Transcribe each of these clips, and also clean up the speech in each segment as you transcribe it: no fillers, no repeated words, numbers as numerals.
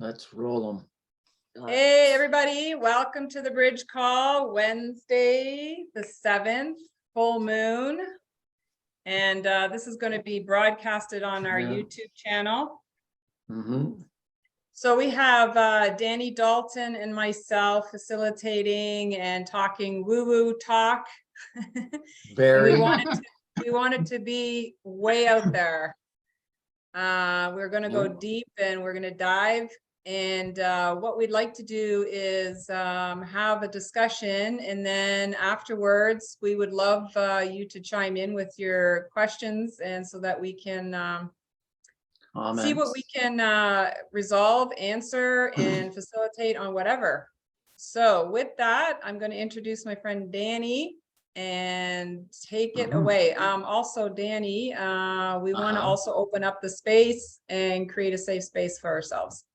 Let's roll them. Hey, everybody. Welcome to the bridge call, Wednesday, the 7th, full moon. And this is going to be broadcasted on our YouTube channel. So we have Danny, Dalton, and myself facilitating and talking woo-woo talk. Very. We wanted to be way out there. We're going to go deep and we're going to dive. And what we'd like to do is have a discussion, and then afterwards we would love you to chime in with your questions, and so that we can see what we can resolve, answer, and facilitate on whatever. So with that, I'm going to introduce my friend Danny and take it away. Also, Danny, we want to also open up the space and create a safe space for ourselves.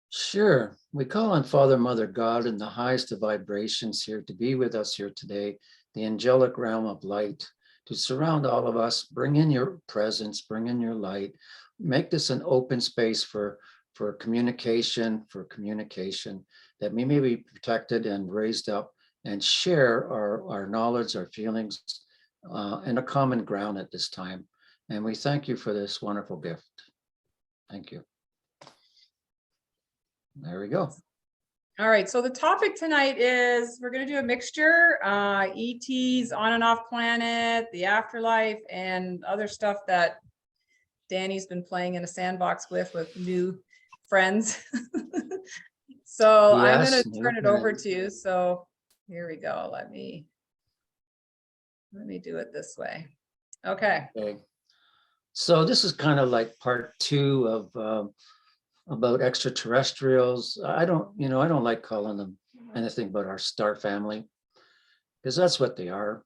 Sure. We call on Father, Mother, God, and the highest of vibrations here to be with us here today, the angelic realm of light, to surround all of us. Bring in your presence, bring in your light. Make this an open space for communication, that we may be protected and raised up and share our knowledge, our feelings, and a common ground at this time. And we thank you for this wonderful gift. Thank you. There we go. All right, so the topic tonight is we're going to do a mixture, ETs, on and off planet, the afterlife, and other stuff that Danny's been playing in a sandbox with new friends. So I'm going to turn it over to you. So here we go. Let me do it this way. Okay. So this is kind of like part 2 of about extraterrestrials. I don't like calling them anything but our star family, because that's what they are.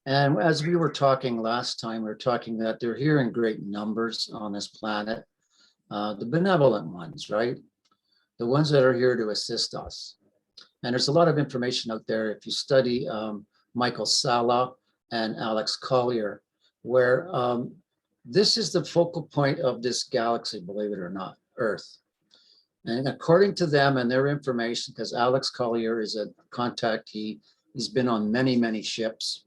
And as we were talking last time, we were talking that they're here in great numbers on this planet, the benevolent ones, right? The ones that are here to assist us. And there's a lot of information out there if you study Michael Salla and Alex Collier, where this is the focal point of this galaxy, believe it or not, Earth. And according to them and their information, because Alex Collier is a contact, he's been on many, many ships,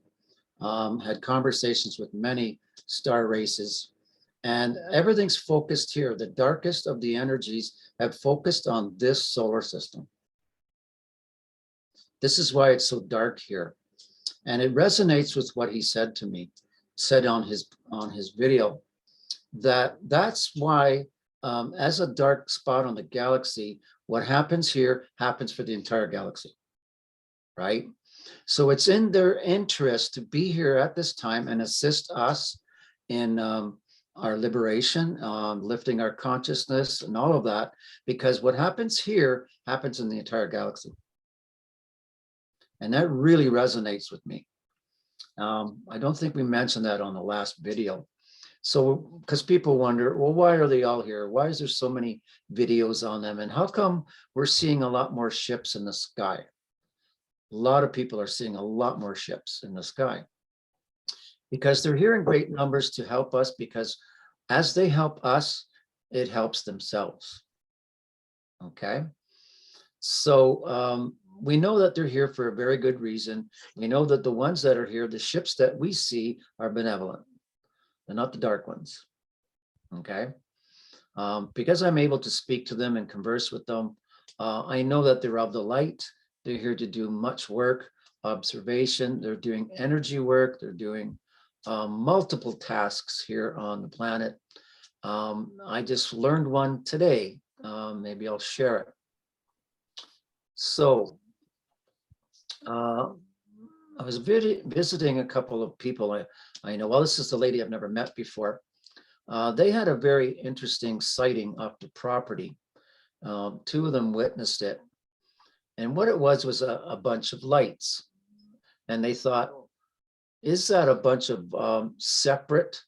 had conversations with many star races, and everything's focused here. The darkest of the energies have focused on this solar system. This is why it's so dark here. And it resonates with what he said to me, said on his video, that's why as a dark spot on the galaxy, what happens here happens for the entire galaxy, right? So it's in their interest to be here at this time and assist us in our liberation, lifting our consciousness and all of that, because what happens here happens in the entire galaxy. And that really resonates with me. I don't think we mentioned that on the last video. So, because people wonder, well, why are they all here? Why is there so many videos on them? And how come we're seeing a lot more ships in the sky? A lot of people are seeing a lot more ships in the sky because they're here in great numbers to help us, because as they help us, it helps themselves. Okay. So, we know that they're here for a very good reason. We know that the ones that are here, the ships that we see, are benevolent. They're not the dark ones. Okay. Because I'm able to speak to them and converse with them, I know that they're of the light. They're here to do much work, observation. They're doing energy work. They're doing multiple tasks here on the planet. I just learned one today. Maybe I'll share it. So, I was visiting a couple of people I know. Well, this is the lady I've never met before. They had a very interesting sighting off the property. 2 of them witnessed it. And what it was a bunch of lights. And they thought, is that a bunch of separate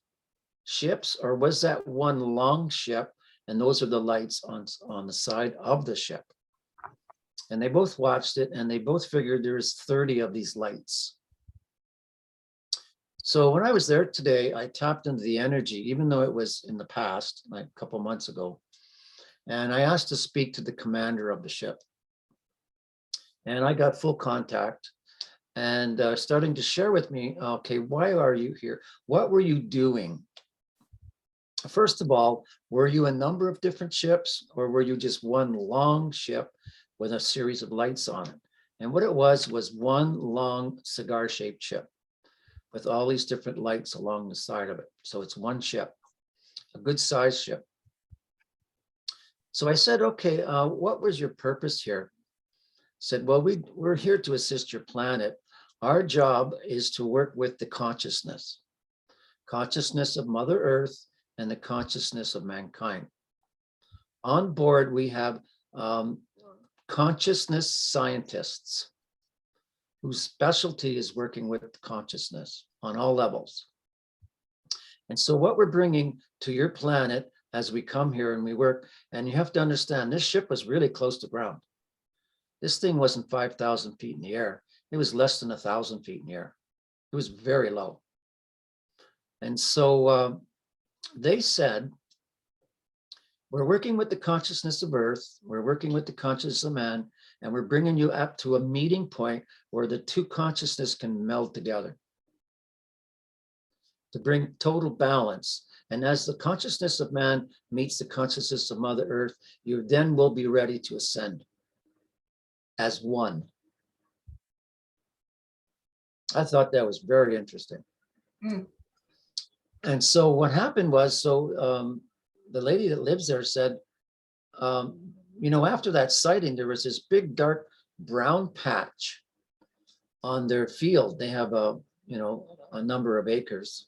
ships, or was that one long ship? And those are the lights on the side of the ship. And they both watched it, and they both figured there's 30 of these lights. So when I was there today, I tapped into the energy, even though it was in the past, like a couple months ago. And I asked to speak to the commander of the ship. And I got full contact and starting to share with me, okay, why are you here? What were you doing? First of all, were you a number of different ships, or were you just one long ship with a series of lights on it? And what it was one long cigar-shaped ship with all these different lights along the side of it. So it's one ship, a good sized ship. So I said, okay, what was your purpose here? Said, well, we're here to assist your planet. Our job is to work with the consciousness of Mother Earth and the consciousness of mankind. On board, we have consciousness scientists whose specialty is working with consciousness on all levels. And so what we're bringing to your planet as we come here and we work, and you have to understand, this ship was really close to ground. This thing wasn't 5,000 feet in the air. It was less than 1,000 feet in the air. It was very low. And so they said, we're working with the consciousness of Earth, we're working with the consciousness of man, and we're bringing you up to a meeting point where the two consciousness can meld together to bring total balance. And as the consciousness of man meets the consciousness of Mother Earth, you then will be ready to ascend as one. I thought that was very interesting. Mm. And so what happened was, the lady that lives there said, you know, after that sighting, there was this big dark brown patch on their field. They have a number of acres.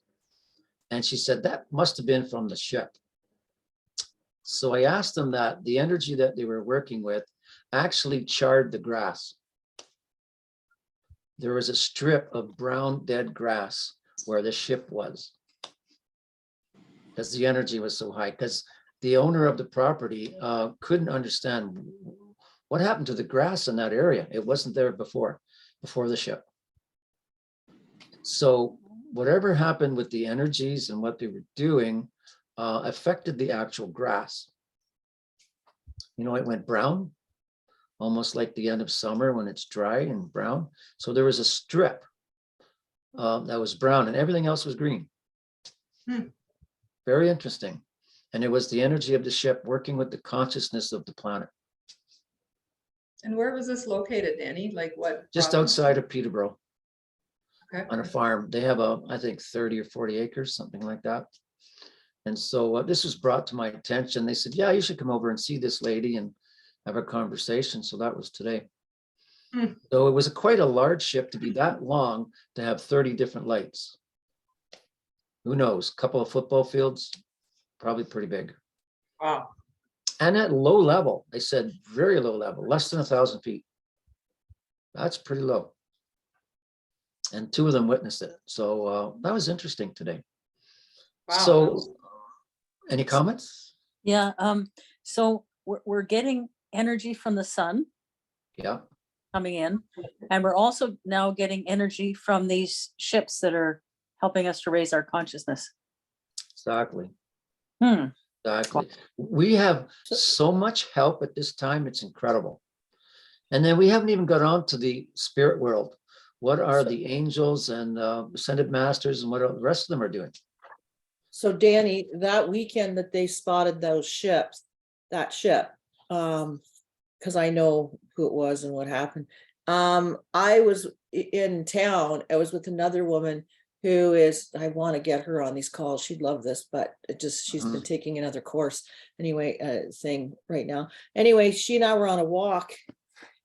And she said that must have been from the ship. So I asked them that the energy that they were working with actually charred the grass. There was a strip of brown dead grass where the ship was, because the energy was so high, because the owner of the property couldn't understand what happened to the grass in that area. It wasn't there before the ship. So whatever happened with the energies and what they were doing affected the actual grass. You know, it went brown, almost like the end of summer when it's dry and brown. So there was a strip that was brown and everything else was green. Very interesting. And it was the energy of the ship working with the consciousness of the planet. And where was this located, Danny? Like what? Just province? outside of Peterborough. Okay. On a farm. They have I think 30 or 40 acres, something like that. And so this was brought to my attention. They said, yeah, you should come over and see this lady and have a conversation. So that was today. So it was quite a large ship to be that long, to have 30 different lights. Who knows? A couple of football fields, probably pretty big. Wow. And at low level, they said very low level, less than 1,000 feet. That's pretty low. And two of them witnessed it. So that was interesting today. Wow. So any comments? Yeah. So we're getting energy from the sun. Yeah. Coming in, and we're also now getting energy from these ships that are helping us to raise our consciousness. Exactly. Exactly. We have so much help at this time. It's incredible. And then we haven't even got on to the spirit world. What are the angels and ascended masters and what the rest of them are doing? So Danny, that weekend that they spotted those ships, that ship, because I know who it was and what happened. I was in town. I was with another woman who is, I want to get her on these calls. She'd love this, but it just, she's been taking another course anyway, thing right now. Anyway, she and I were on a walk,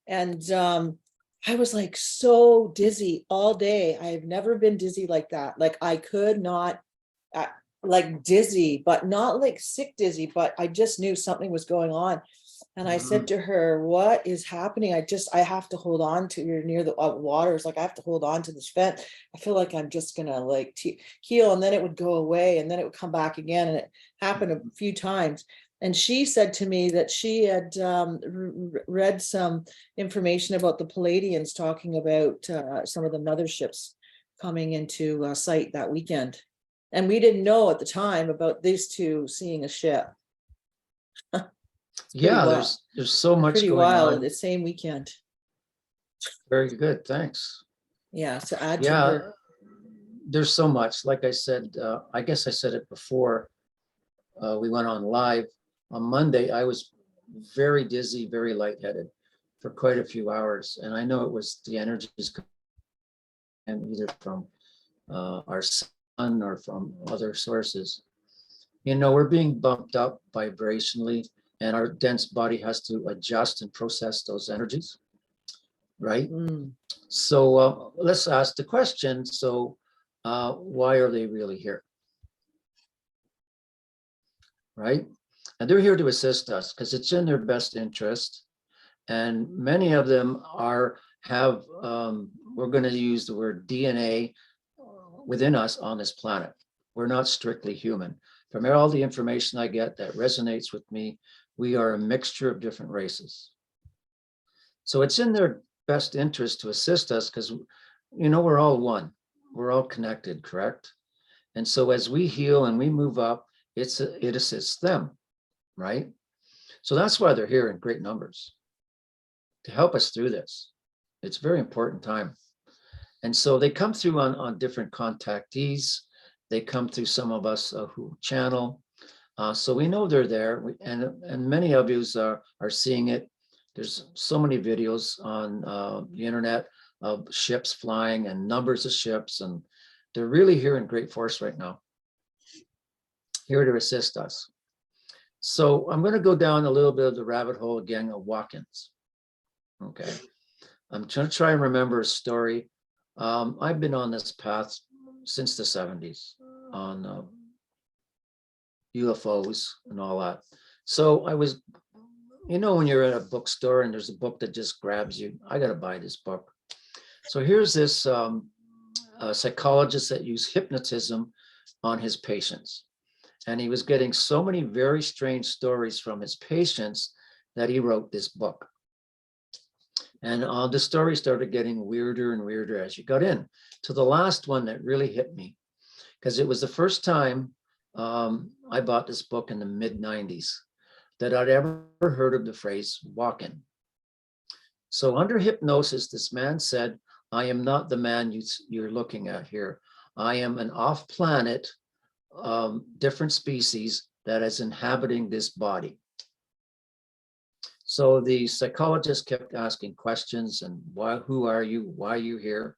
and I was like so dizzy all day. I've never been dizzy like that. Like I could not, like dizzy, but not like sick dizzy, but I just knew something was going on. And I said to her, what is happening? I have to hold on to, you're near the water. It's like, I have to hold on to this vent. I feel like I'm just going to like heal. And then it would go away and then it would come back again. And it happened a few times. And she said to me that she had read some information about the Palladians talking about some of the motherships coming into sight that weekend. And we didn't know at the time about these two seeing a ship. Yeah, wild. there's so much Pretty going wild, on. the same weekend. Very good, thanks. Yeah, to add to Yeah, her, there's so much. Like I said, I guess I said it before we went on live. On Monday, I was very dizzy, very lightheaded for quite a few hours. And I know it was the energies coming either from our sun or from other sources. You know, we're being bumped up vibrationally, and our dense body has to adjust and process those energies, right? mm, So let's ask the question. So why are they really here? Right? And they're here to assist us because it's in their best interest. And many of them have, we're going to use the word DNA within us on this planet. We're not strictly human. From all the information I get that resonates with me, we are a mixture of different races. So it's in their best interest to assist us because, you know, we're all one. We're all connected, correct? And so as we heal and we move up, it assists them, right? So that's why they're here in great numbers, to help us through this. It's a very important time. And so they come through on different contactees. They come through some of us who channel. So we know they're there, and many of you are seeing it. There's so many videos on the internet of ships flying and numbers of ships, and they're really here in great force right now, here to assist us. So I'm going to go down a little bit of the rabbit hole again of walk-ins. Okay. I'm trying to try and remember a story. I've been on this path since the 70s on UFOs and all that. So I was, you know, when you're at a bookstore and there's a book that just grabs you, I got to buy this book. So here's this psychologist that used hypnotism on his patients. And he was getting so many very strange stories from his patients that he wrote this book. And the story started getting weirder and weirder as you got in to the last one that really hit me, because it was the first time I bought this book in the mid-90s that I'd ever heard of the phrase walk-in. So under hypnosis, this man said, I am not the man you're looking at here. I am an off-planet, different species that is inhabiting this body. So the psychologist kept asking questions and who are you? Why are you here?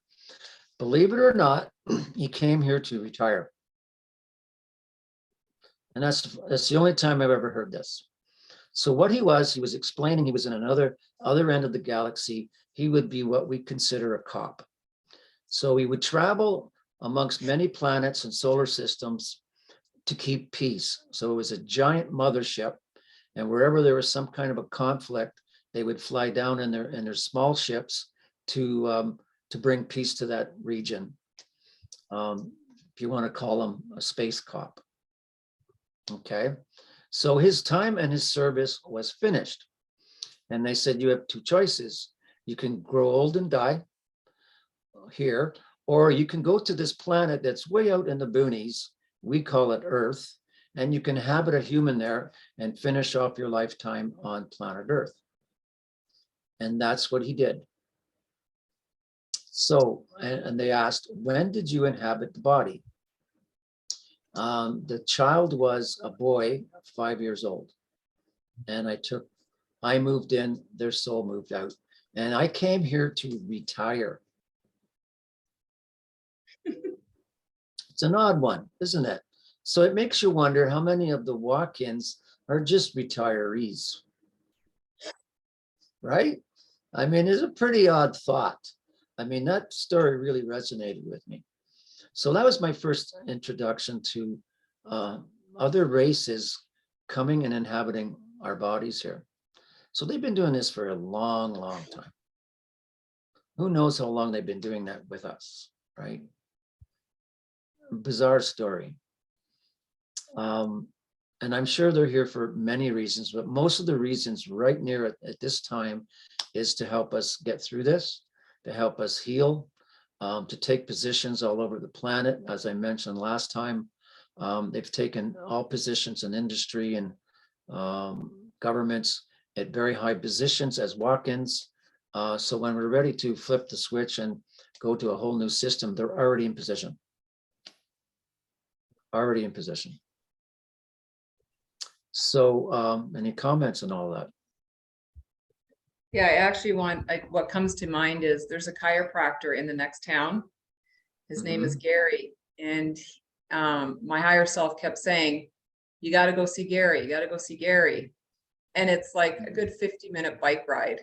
Believe it or not, he came here to retire. And that's the only time I've ever heard this. So what he was explaining he was in another end of the galaxy. He would be what we consider a cop. So he would travel amongst many planets and solar systems to keep peace. So it was a giant mothership. And wherever there was some kind of a conflict, they would fly down in their small ships to bring peace to that region. If you want to call him a space cop. Okay. So his time and his service was finished. And they said, you have two choices. You can grow old and die here, or you can go to this planet that's way out in the boonies. We call it Earth. And you can habit a human there and finish off your lifetime on planet Earth. And that's what he did. So, and they asked, when did you inhabit the body? The child was a boy, 5 years old. And I moved in, their soul moved out. And I came here to retire. It's an odd one, isn't it? So it makes you wonder how many of the walk-ins are just retirees, right? I mean, it's a pretty odd thought. I mean, that story really resonated with me. So that was my first introduction to other races coming and inhabiting our bodies here. So they've been doing this for a long, long time. Who knows how long they've been doing that with us, right? Bizarre story. And I'm sure they're here for many reasons, but most of the reasons right near at this time is to help us get through this, to help us heal, to take positions all over the planet. As I mentioned last time, they've taken all positions in industry and governments at very high positions as walk-ins. So when we're ready to flip the switch and go to a whole new system, they're already in position. Already in position. So any comments on all that? Yeah, I actually what comes to mind is there's a chiropractor in the next town. His name is Gary. And my higher self kept saying, you got to go see Gary. You got to go see Gary. And it's like a good 50-minute bike ride.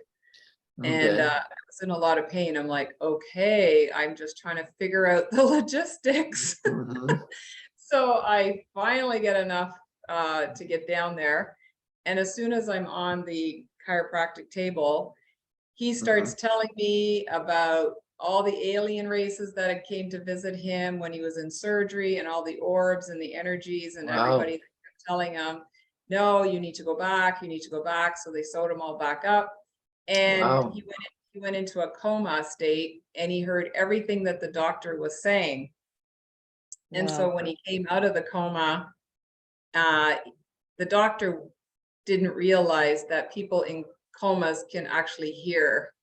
And Okay. I was in a lot of pain. I'm like, okay, I'm just trying to figure out the logistics. Mhm. So I finally get enough to get down there. And as soon as I'm on the chiropractic table, he starts telling me about all the alien races that came to visit him when he was in surgery, and all the orbs and the energies, and Wow. everybody kept telling him, no, you need to go back, you need to go back. So they sewed him all back up. And Wow. he went into a coma state, and he heard everything that the doctor was saying. And Wow. so when he came out of the coma, the doctor didn't realize that people in comas can actually hear.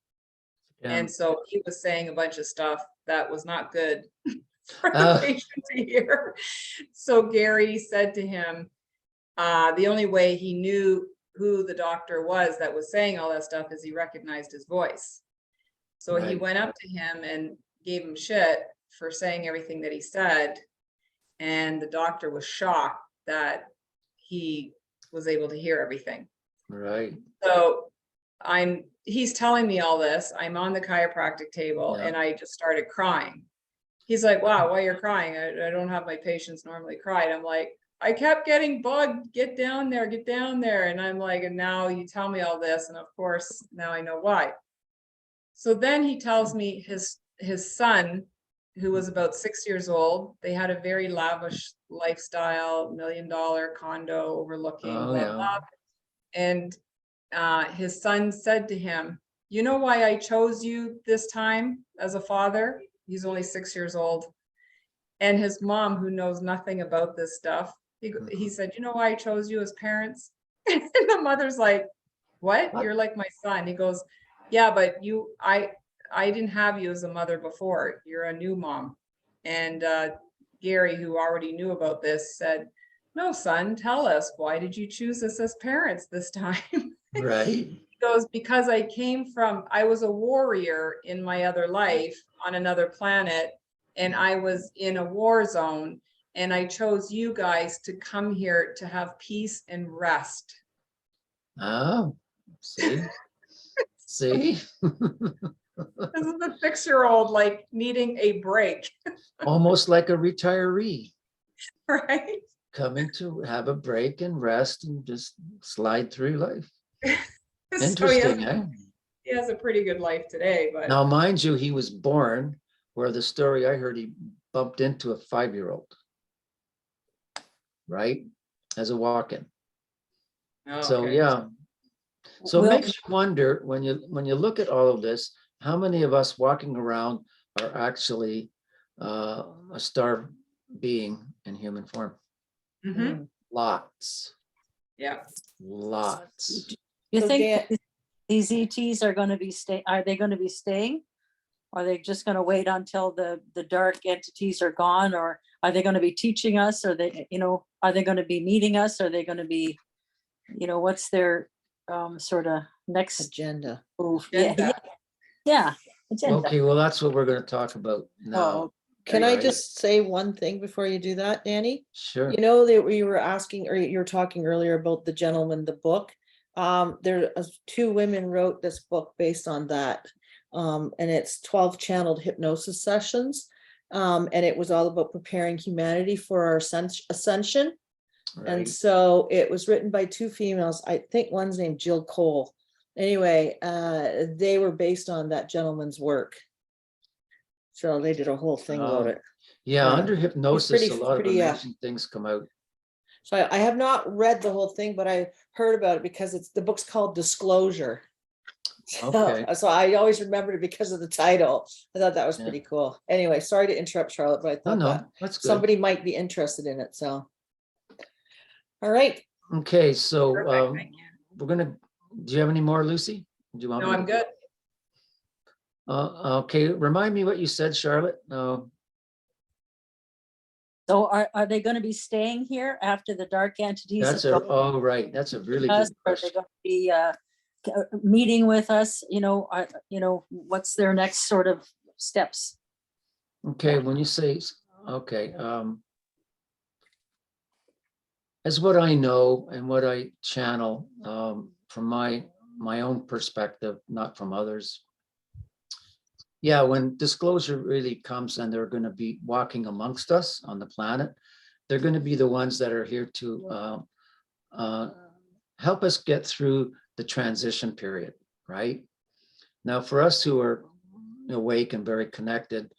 Yeah. And so he was saying a bunch of stuff that was not good for the Ah. patient to hear. So Gary said to him, the only way he knew who the doctor was that was saying all that stuff is he recognized his voice. So he Right. went up to him and gave him shit for saying everything that he said. And the doctor was shocked that he was able to hear everything. Right. So he's telling me all this. I'm on the chiropractic table, Yeah. and I just started crying. He's like, wow, why you're crying? I don't have my patients normally cry. And I'm like, I kept getting bugged. Get down there, get down there. And I'm like, and now you tell me all this. And of course, now I know why. So then he tells me his son, who was about 6 years old, they had a very lavish lifestyle, $1 million condo overlooking, Oh, blah, yeah. blah. And his son said to him, you know why I chose you this time as a father? He's only 6 years old. And his mom, who knows nothing about this stuff, he said, you know why I chose you as parents? And the mother's like, what? You're like my son. He goes, yeah, but I didn't have you as a mother before. You're a new mom. And Gary, who already knew about this, said, no, son, tell us, why did you choose us as parents this time? Right. He goes, because I was a warrior in my other life on another planet, and I was in a war zone, and I chose you guys to come here to have peace and rest. Oh, see? See? This is a 6-year-old like needing a break, Almost like a retiree right? coming to have a break and rest and just slide through life. So Interesting, eh? he has a pretty good life today, but Now, mind you, he was born where the story I heard, he bumped into a 5-year-old, right? As a walk-in. So, okay. yeah. So it Will- makes you wonder when you look at all of this, how many of us walking around are actually a star being in human form? Mhm. Lots, Yeah. lots. You So think Dan- these ETs are going to be are they going to be staying? Are they just going to wait until the dark entities are gone, or are they going to be teaching us? Or are they going to be meeting us? Are they going to be, what's their sort of next agenda. move? Agenda. Yeah. Agenda. Okay, well, that's what we're going to talk about now. Oh, Can I Right. just say one thing before you do that, Danny? Sure. You know that we were asking, or you were talking earlier about the gentleman, the book. There two women wrote this book based on that. And it's 12 channeled hypnosis sessions. And it was all about preparing humanity for our ascension. And Right. so it was written by two females. I think one's named Jill Cole. Anyway, they were based on that gentleman's work. So they did a whole thing about Oh. it. Yeah, Yeah. under hypnosis, pretty- a lot pretty, of amazing things come out. So I have not read the whole thing, but I heard about it because the book's called Disclosure. Okay. So I always remembered it because of the title. I thought that was Yeah. pretty cool. Anyway, sorry to interrupt, Charlotte, but I No, thought that no, that's good. somebody might be interested in it, so. All right, Okay, so Perfect, thank you. we're gonna, do you have any more, Lucy? Do you want No, me I'm to- good. Okay, remind me what you said, Charlotte. So are they gonna be staying here after the dark entities? That's have a, gone oh, right, that's a really with us? good Are they question. gonna be meeting with us, what's their next sort of steps? Okay, when you say, okay, as what I know and what I channel from my own perspective, not from others. Yeah, when disclosure really comes and they're going to be walking amongst us on the planet, they're going to be the ones that are here to help us get through the transition period, right? Now, for us who are awake and very connected,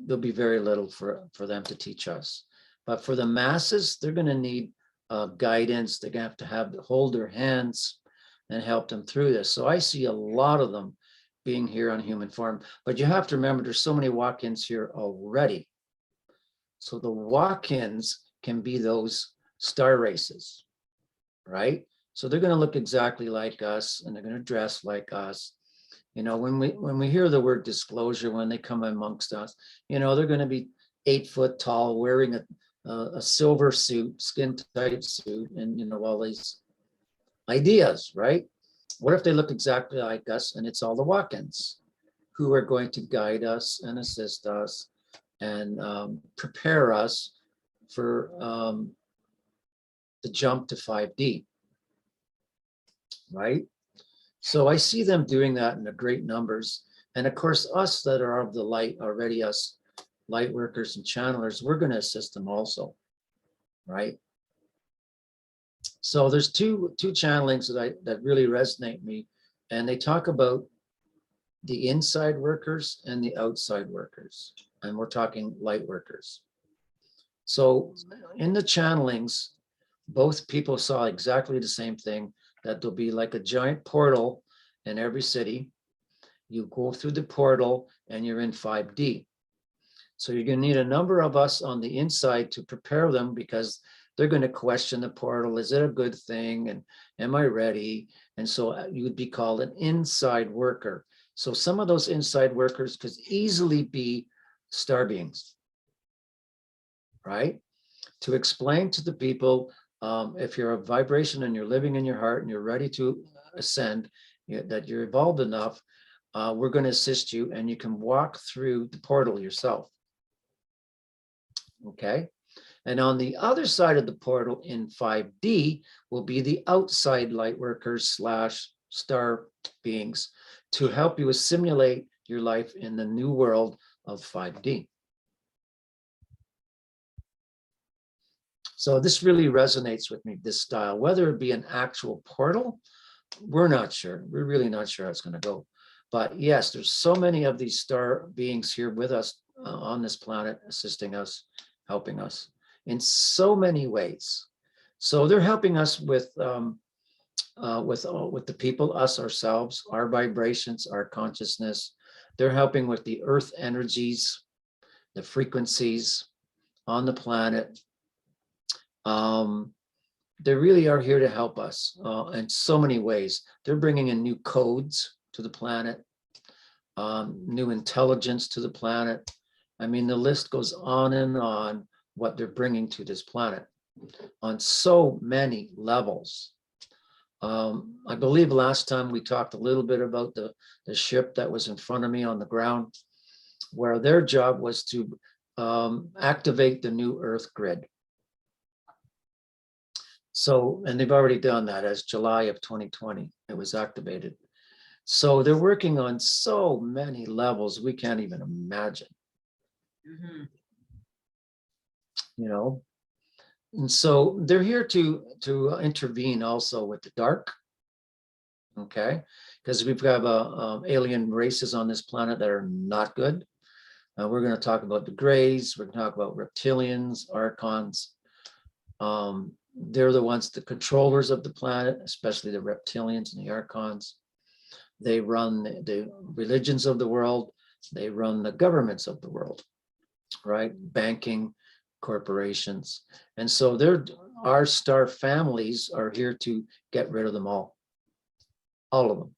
there'll be very little for them to teach us. But for the masses, they're going to need guidance. They're going to have to hold their hands and help them through this. So I see a lot of them being here on human form. But you have to remember, there's so many walk-ins here already. So the walk-ins can be those star races, right? So they're going to look exactly like us, and they're going to dress like us. When we hear the word disclosure, when they come amongst us, they're going to be 8 foot tall, wearing a silver suit, skin tight suit, and all these ideas, right? What if they look exactly like us and it's all the walk-ins who are going to guide us and assist us and prepare us for the jump to 5D, right? So I see them doing that in great numbers. And of course, us that are of the light already, us light workers and channelers, we're going to assist them also, right? So there's two channelings that really resonate me, and they talk about the inside workers and the outside workers, and we're talking light workers. So in the channelings, both people saw exactly the same thing, that there'll be like a giant portal in every city. You go through the portal and you're in 5D. So you're going to need a number of us on the inside to prepare them, because they're going to question the portal. Is it a good thing? And am I ready? And so you would be called an inside worker. So some of those inside workers could easily be star beings, right? To explain to the people, if you're a vibration and you're living in your heart and you're ready to ascend, that you're evolved enough, we're going to assist you and you can walk through the portal yourself. Okay. And on the other side of the portal in 5D will be the outside light workers / star beings to help you assimilate your life in the new world of 5D. So this really resonates with me, this style, whether it be an actual portal, we're not sure. We're really not sure how it's going to go. But yes, there's so many of these star beings here with us on this planet, assisting us, helping us in so many ways. So they're helping us with the people, us, ourselves, our vibrations, our consciousness. They're helping with the earth energies, the frequencies on the planet. They really are here to help us in so many ways. They're bringing in new codes to the planet, new intelligence to the planet. I mean, the list goes on and on what they're bringing to this planet on so many levels. I believe last time we talked a little bit about the ship that was in front of me on the ground, where their job was to activate the new Earth grid. So, and they've already done that as July of 2020, it was activated. So they're working on so many levels we can't even imagine. Mhm. And so they're here to intervene also with the dark, okay? Because we've got alien races on this planet that are not good. We're going to talk about the Greys. We're going to talk about reptilians, archons. They're the ones, the controllers of the planet, especially the reptilians and the archons. They run the religions of the world. They run the governments of the world, right? Banking, corporations. And so our star families are here to get rid of them all. all of them,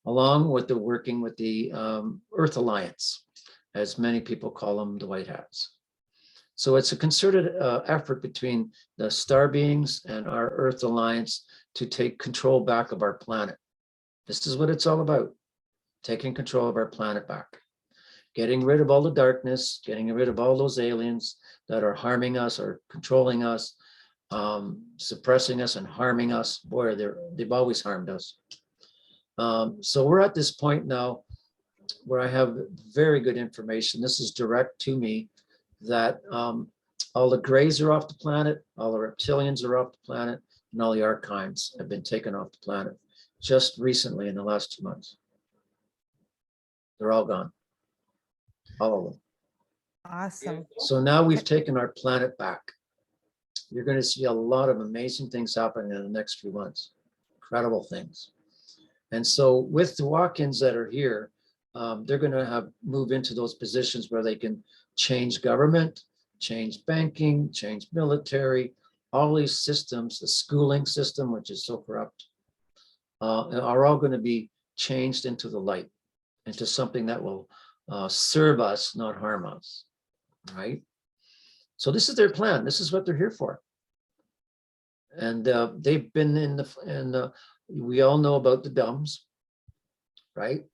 along with the working with the Earth Alliance, as many people call them, the White Hats. So it's a concerted effort between the star beings and our Earth Alliance to take control back of our planet. This is what it's all about, taking control of our planet back, getting rid of all the darkness, getting rid of all those aliens that are harming us or controlling us, suppressing us and harming us. Boy, they've always harmed us. So we're at this point now where I have very good information. This is direct to me that all the grays are off the planet, all the reptilians are off the planet, and all the archives have been taken off the planet just recently in the last 2 months. They're all gone, all of them. Awesome. So now we've taken our planet back. You're going to see a lot of amazing things happening in the next few months, incredible things. And so with the walk-ins that are here, they're going to move into those positions where they can change government, change banking, change military, all these systems, the schooling system, which is so corrupt, are all going to be changed into the light, into something that will serve us, not harm us, right? So this is their plan. This is what they're here for. And they've been we all know about the dumbs, right?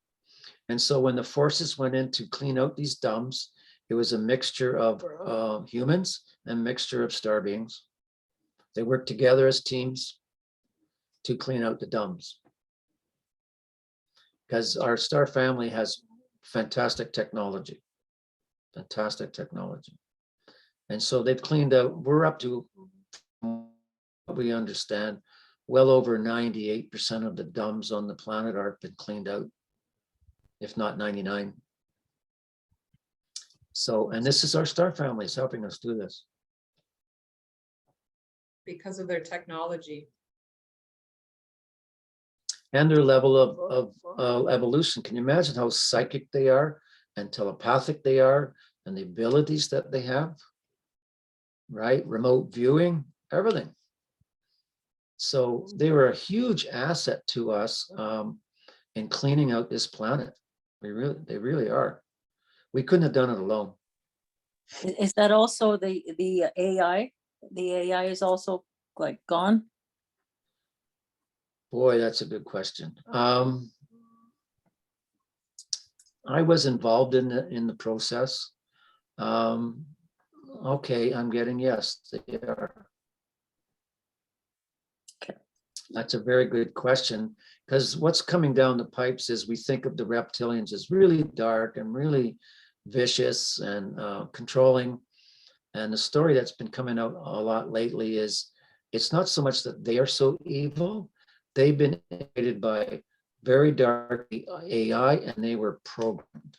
And so when the forces went in to clean out these dumbs, it was a mixture of humans and a mixture of star beings. They worked together as teams to clean out the dumbs. Because our star family has fantastic technology. And so they've cleaned out, we're up to, what we understand, well over 98% of the dumbs on the planet are been cleaned out, if not 99. So, and this is our star family is helping us do this. Because of their technology. And their level of evolution. Can you imagine how psychic they are and telepathic they are and the abilities that they have, right? Remote viewing, everything. So they were a huge asset to us in cleaning out this planet. They really are. We couldn't have done it alone. Is that also the AI? The AI is also like gone? Boy, that's a good question. I was involved in the process. Okay, I'm getting yes, they are. Okay. That's a very good question, because what's coming down the pipes is we think of the reptilians as really dark and really vicious and controlling. And the story that's been coming out a lot lately is it's not so much that they are so evil. They've been created by very dark AI and they were programmed.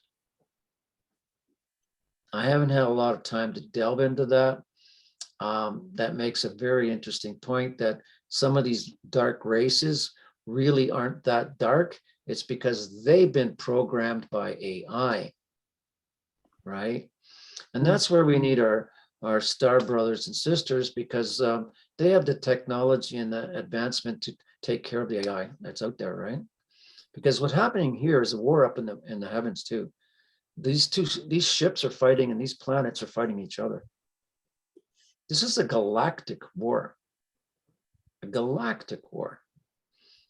I haven't had a lot of time to delve into that. That makes a very interesting point that some of these dark races really aren't that dark. It's because they've been programmed by AI, right? And that's where we need our star brothers and sisters, because they have the technology and the advancement to take care of the AI that's out there, right? Because what's happening here is a war up in the heavens too. These ships are fighting and these planets are fighting each other. This is a galactic war. A galactic war.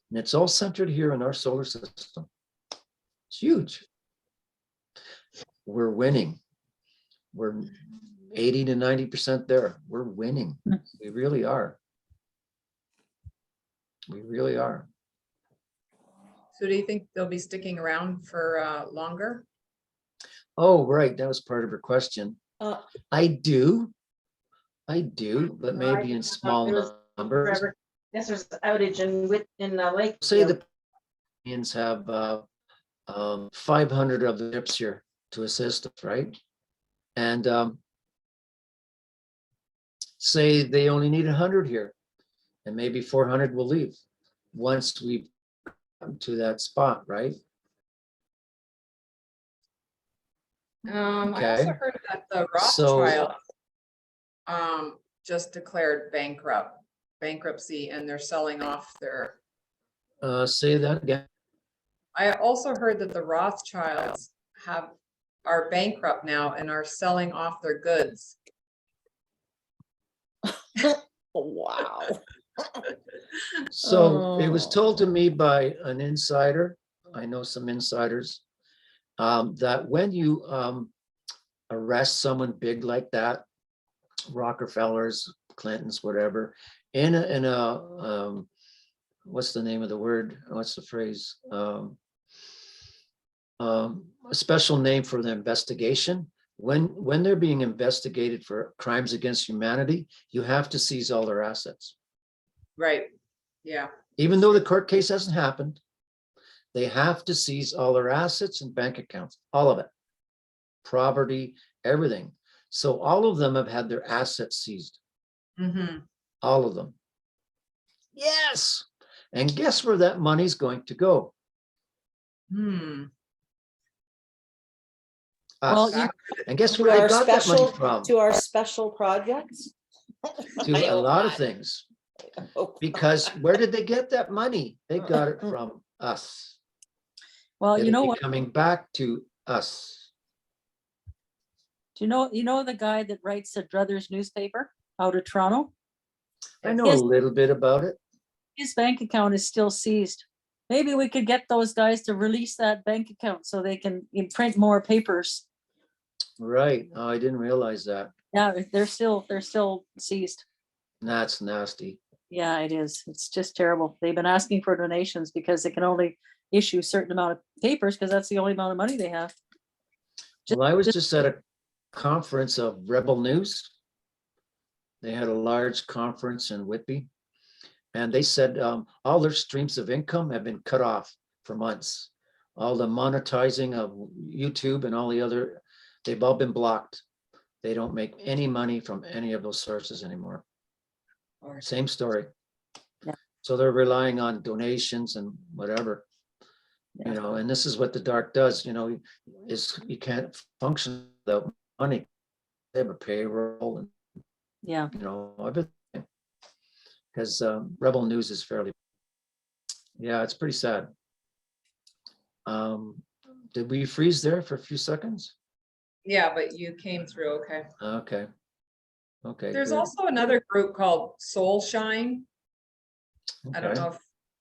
And it's all centered here in our solar system. It's huge. We're winning. We're 80 to 90% there. We're winning. We really are. We really are. So do you think they'll be sticking around for longer? Oh, right. That was part of her question. I do, but maybe in small numbers. This was outage in the lake. Say the Indians have 500 of the ships here to assist us, right? And say they only need 100 here, and maybe 400 will leave once we come to that spot, right? I also Okay. heard that the So- Rothschild just declared bankruptcy and they're selling off their Say that again. I also heard that the Rothschilds are bankrupt now and are selling off their goods. Wow. So it was Oh. told to me by an insider. I know some insiders, that when you arrest someone big like that, Rockefellers, Clintons, whatever, in a what's the name of the word? What's the phrase? A special name for the investigation. When they're being investigated for crimes against humanity, you have to seize all their assets. Right. Yeah. Even though the court case hasn't happened, they have to seize all their assets and bank accounts, all of it, property, everything. So all of them have had their assets seized, Mm-hmm. all of them. Yes. And guess where that money's going to go? Hmm. Well, Us. you- And guess To where they our got that money special, from? to our special projects? To I a hope lot of not. things. I hope Because where did they get that money? They got it from us. well, you It'll know be what, coming back to us. do you know the guy that writes the Druthers newspaper out of Toronto? I know Yes. a little bit about it. His bank account is still seized. Maybe we could get those guys to release that bank account so they can print more papers. Right. Oh, I didn't realize that. Yeah, they're still seized. That's nasty. Yeah, it is. It's just terrible. They've been asking for donations because they can only issue a certain amount of papers because that's the only amount of money they have. Well, I was just at a conference of Rebel News. They had a large conference in Whitby. And they said all their streams of income have been cut off for months. All the monetizing of YouTube and all the other, they've all been blocked. They don't make any money from any of those sources anymore. Same story. Yeah. So they're relying on donations and whatever, Yeah. you know, and this is what the dark does, you know, is you can't function without money. They have a payroll and, Yeah. you know, everything. Because Rebel News is fairly, yeah, it's pretty sad. Did we freeze there for a few seconds? Yeah, but you came through. Okay. Okay. Okay. There's good. also another group called Soul Shine. I don't Okay. know if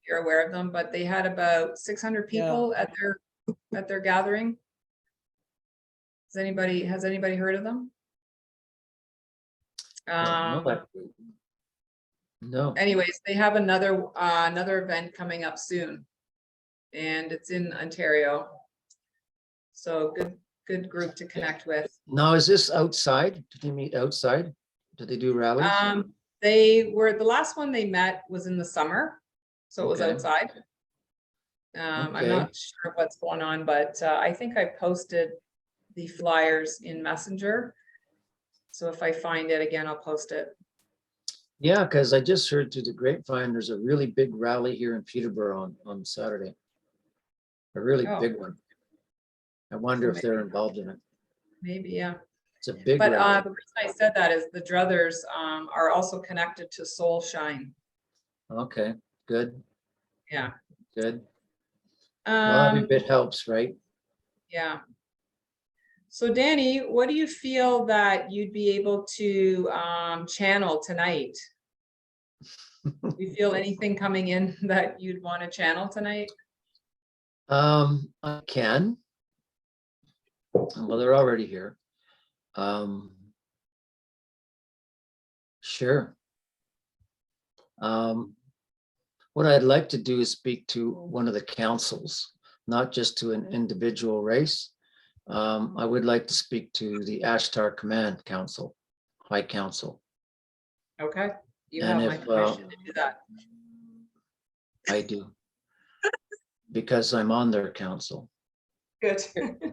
you're aware of them, but they had about 600 Yeah. people at their gathering. Has anybody heard of them? Don't know that. No. Anyways, they have another event coming up soon, and it's in Ontario. So good group to connect with. Now, is this outside? Did they meet outside? Did they do rallies? The last one they met was in the summer, so it was Okay. outside. I'm Okay. not sure what's going on, but I think I posted the flyers in Messenger. So if I find it again, I'll post it. Yeah, because I just heard through the grapevine, there's a really big rally here in Peterborough on Saturday. A really Oh. big one. I wonder if they're involved in it. Maybe, yeah. It's a big But rally. the reason I said that is the Druthers are also connected to Soul Shine. Okay, good, Yeah. good. Well, every Um, bit helps, right? yeah. So Danny, what do you feel that you'd be able to channel tonight? Do you feel anything coming in that you'd want to channel tonight? I can. Well, they're already here. Sure. What I'd like to do is speak to one of the councils, not just to an individual race. I would like to speak to the Ashtar Command Council, High Council. Okay, you And have my if, permission to do that. I do. Because I'm on their council. Good.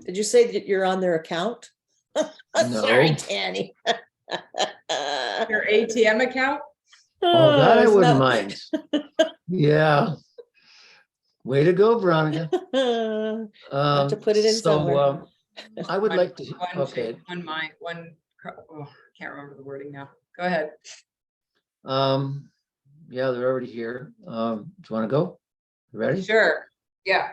Did you say that you're on their account? Sorry, No. Tanny. Your ATM account? Oh, that I it's wouldn't not- mind. Yeah. Way to go, Veronica. Have to put it in somewhere. I would like to, One okay. shape, one mind, can't remember the wording now. Go ahead. Yeah, they're already here. Do you want to go? Ready? Sure, yeah.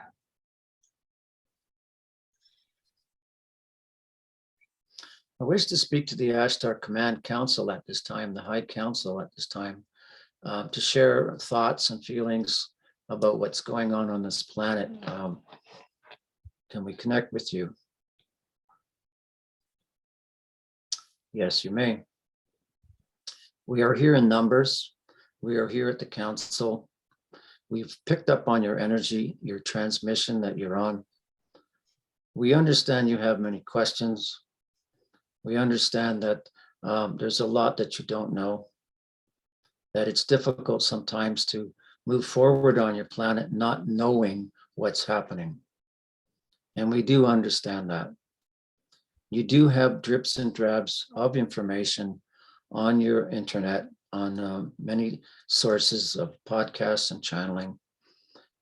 I wish to speak to the Ashtar Command Council at this time, the High Council at this time, to share thoughts and feelings about what's going on this planet. Can we connect with you? Yes, you may. We are here in numbers. We are here at the council. We've picked up on your energy, your transmission that you're on. We understand you have many questions. We understand that there's a lot that you don't know, that it's difficult sometimes to move forward on your planet not knowing what's happening. And we do understand that. You do have drips and drabs of information on your internet, on many sources of podcasts and channeling.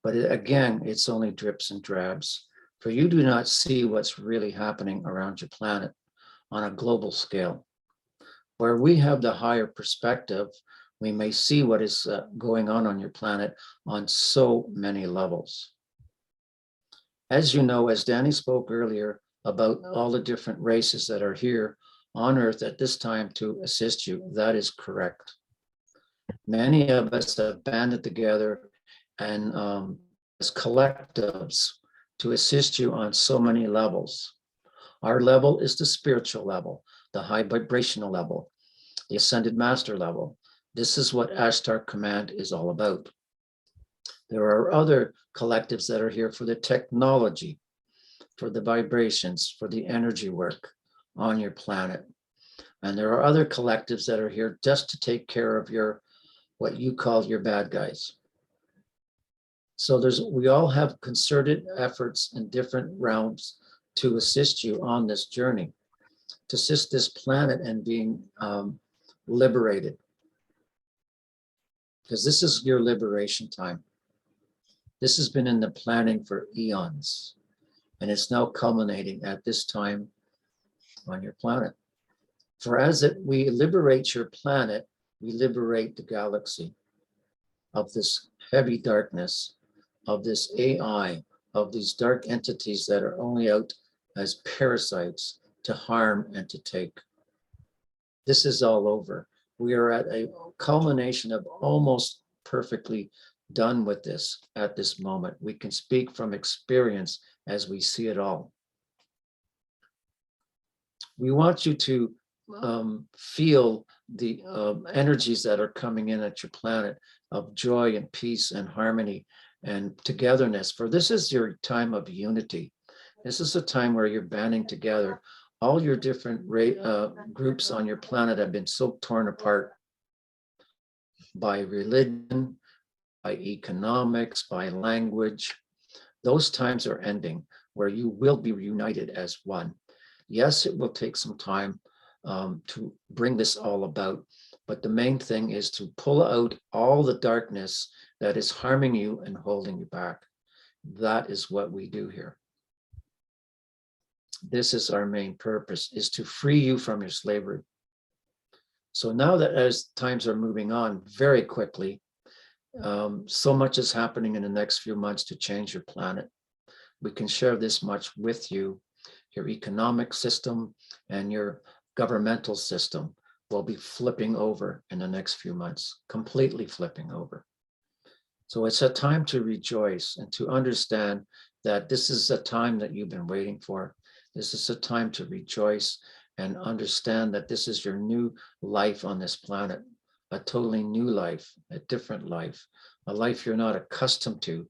But again, it's only drips and drabs. For you do not see what's really happening around your planet on a global scale. Where we have the higher perspective, we may see what is going on your planet on so many levels. As you know, as Danny spoke earlier about all the different races that are here on Earth at this time to assist you, that is correct. Many of us have banded together and as collectives to assist you on so many levels. Our level is the spiritual level, the high vibrational level, the ascended master level. This is what Ashtar Command is all about. There are other collectives that are here for the technology, for the vibrations, for the energy work on your planet. And there are other collectives that are here just to take care of your, what you call your bad guys. So we all have concerted efforts in different realms to assist you on this journey, to assist this planet in being liberated. Because this is your liberation time. This has been in the planning for eons, and it's now culminating at this time on your planet. For as we liberate your planet, we liberate the galaxy of this heavy darkness, of this AI, of these dark entities that are only out as parasites to harm and to take. This is all over. We are at a culmination of almost perfectly done with this at this moment. We can speak from experience as we see it all. We want you to feel the energies that are coming in at your planet of joy and peace and harmony and togetherness. For this is your time of unity. This is a time where you're banding together. All your different groups on your planet have been so torn apart by religion, by economics, by language. Those times are ending where you will be reunited as one. Yes, it will take some time to bring this all about, but the main thing is to pull out all the darkness that is harming you and holding you back. That is what we do here. This is our main purpose, is to free you from your slavery. So now that as times are moving on very quickly, so much is happening in the next few months to change your planet. We can share this much with you. Your economic system and your governmental system will be flipping over in the next few months, completely flipping over. So it's a time to rejoice and to understand that this is a time that you've been waiting for. This is a time to rejoice and understand that this is your new life on this planet, a totally new life, a different life, a life you're not accustomed to,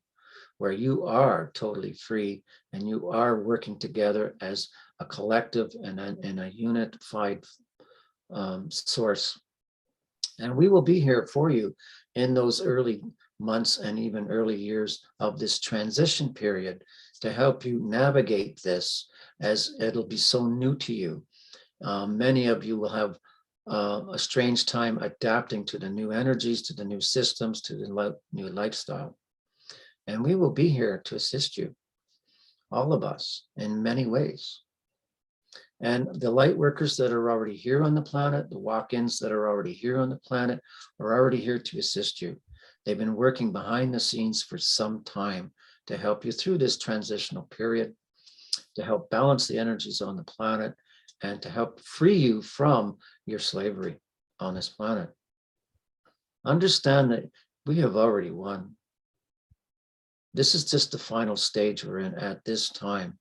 where you are totally free and you are working together as a collective and a unified source. And we will be here for you in those early months and even early years of this transition period to help you navigate this, as it'll be so new to you. Many of you will have a strange time adapting to the new energies, to the new systems, to the new lifestyle. And we will be here to assist you, all of us, in many ways. And the light workers that are already here on the planet, the walk-ins that are already here on the planet, are already here to assist you. They've been working behind the scenes for some time to help you through this transitional period, to help balance the energies on the planet, and to help free you from your slavery on this planet. Understand that we have already won. This is just the final stage we're in at this time.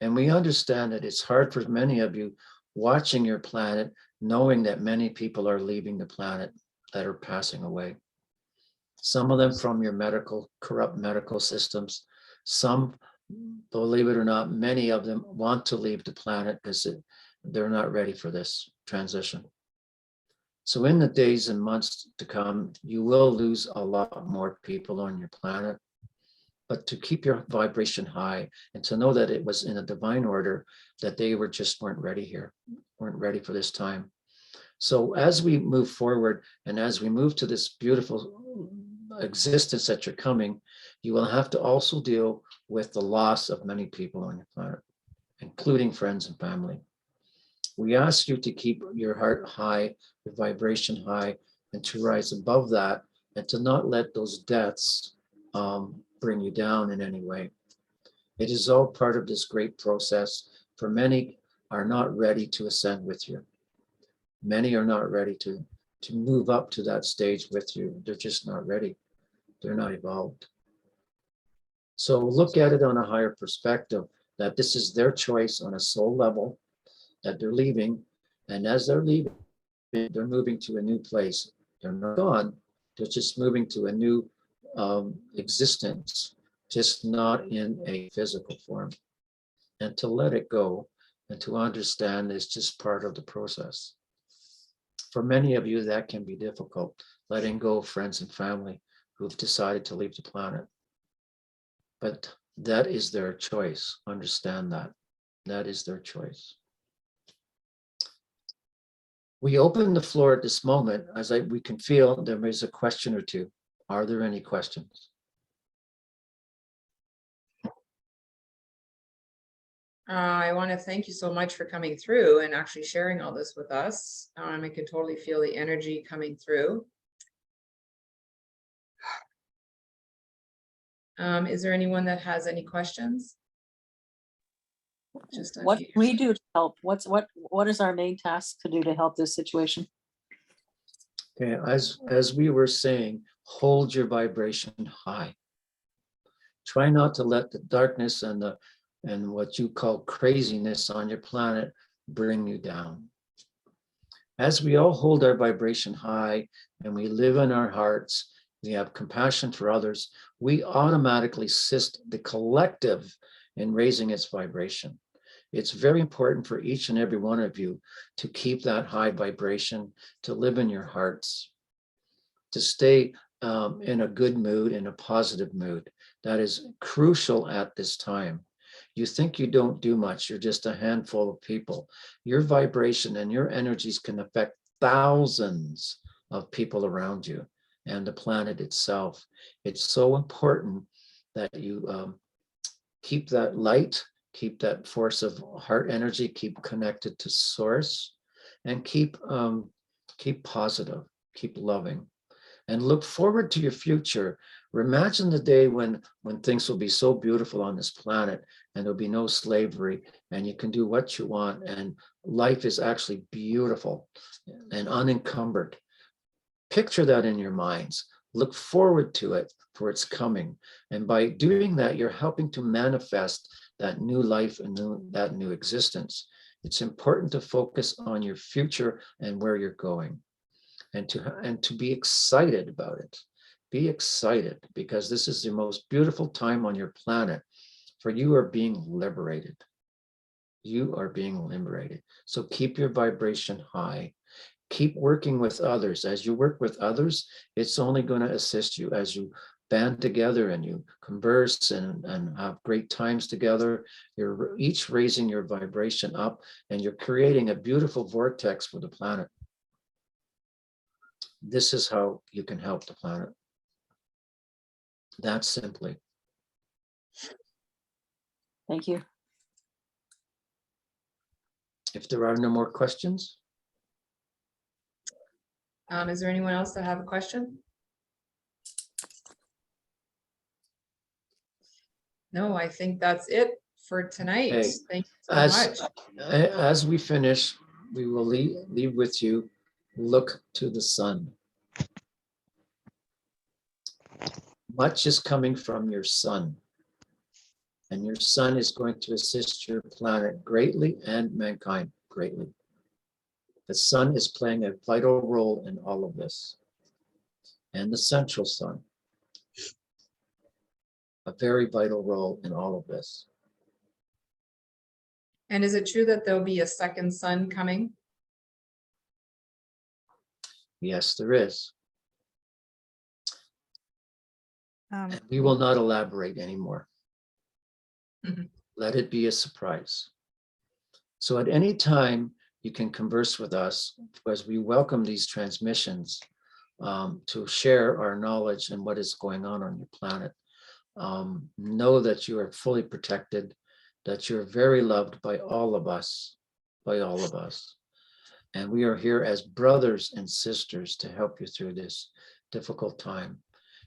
And we understand that it's hard for many of you watching your planet, knowing that many people are leaving the planet, that are passing away. Some of them from your corrupt medical systems. Some, believe it or not, many of them want to leave the planet because they're not ready for this transition. So in the days and months to come, you will lose a lot more people on your planet. But to keep your vibration high and to know that it was in a divine order, that they weren't ready here, weren't ready for this time. So as we move forward and as we move to this beautiful existence that you're coming, you will have to also deal with the loss of many people on your planet, including friends and family. We ask you to keep your heart high, your vibration high, and to rise above that, and to not let those deaths bring you down in any way. It is all part of this great process. For many are not ready to ascend with you. Many are not ready to move up to that stage with you. They're just not ready. They're not evolved. So look at it on a higher perspective, that this is their choice on a soul level, that they're leaving. And as they're leaving, they're moving to a new place. They're not gone. They're just moving to a new existence, just not in a physical form. And to let it go and to understand is just part of the process. For many of you, that can be difficult, letting go of friends and family who've decided to leave the planet. But that is their choice. Understand that. That is their choice. We open the floor at this moment, as we can feel there is a question or two. Are there any questions? I want to thank you so much for coming through and actually sharing all this with us. I can totally feel the energy coming through. Is there anyone that has any questions? Just What unmute can we yourself. do to help? What is our main task to do to help this situation? Okay, as we were saying, hold your vibration high. Try not to let the darkness and what you call craziness on your planet bring you down. As we all hold our vibration high and we live in our hearts, we have compassion for others, we automatically assist the collective in raising its vibration. It's very important for each and every one of you to keep that high vibration, to live in your hearts, to stay in a good mood, in a positive mood. That is crucial at this time. You think you don't do much, you're just a handful of people. Your vibration and your energies can affect thousands of people around you and the planet itself. It's so important that you keep that light, keep that force of heart energy, keep connected to source, and keep positive, keep loving. And look forward to your future. Imagine the day when things will be so beautiful on this planet and there'll be no slavery and you can do what you want and life is actually beautiful and unencumbered. Picture that in your minds. Look forward to it, for it's coming. And by doing that, you're helping to manifest that new life and that new existence. It's important to focus on your future and where you're going. And to be excited about it. Be excited, because this is the most beautiful time on your planet, for you are being liberated. You are being liberated. So keep your vibration high. Keep working with others. As you work with others, it's only going to assist you as you band together and you converse and have great times together. You're each raising your vibration up and you're creating a beautiful vortex for the planet. This is how you can help the planet. That simply. Thank you. If there are no more questions. Is there anyone else that have a question? No, I think that's it for tonight. Okay. Thank you so much. As we finish, we will leave with you, look to the sun. Much is coming from your sun. And your sun is going to assist your planet greatly and mankind greatly. The sun is playing a vital role in all of this. And the central sun, a very vital role in all of this. And is it true that there'll be a second sun coming? Yes, there is. Um, And we will not elaborate anymore. Mhm. Let it be a surprise. So at any time, you can converse with us, because we welcome these transmissions to share our knowledge and what is going on your planet. Know that you are fully protected, that you're very loved by all of us, And we are here as brothers and sisters to help you through this difficult time.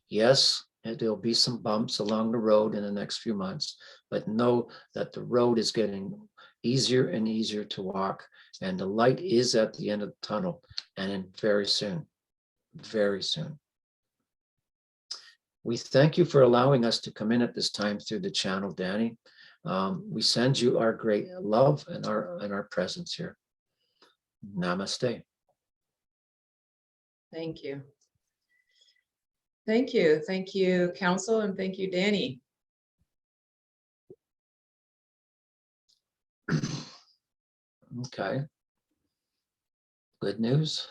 Yes, there'll be some bumps along the road in the next few months, but know that the road is getting easier and easier to walk, and the light is at the end of the tunnel, and very soon, very soon. We thank you for allowing us to come in at this time through the channel, Danny. We send you our great love and our presence here. Namaste. Thank you. Thank you. Thank you, Council, and thank you, Danny. Okay. Good news.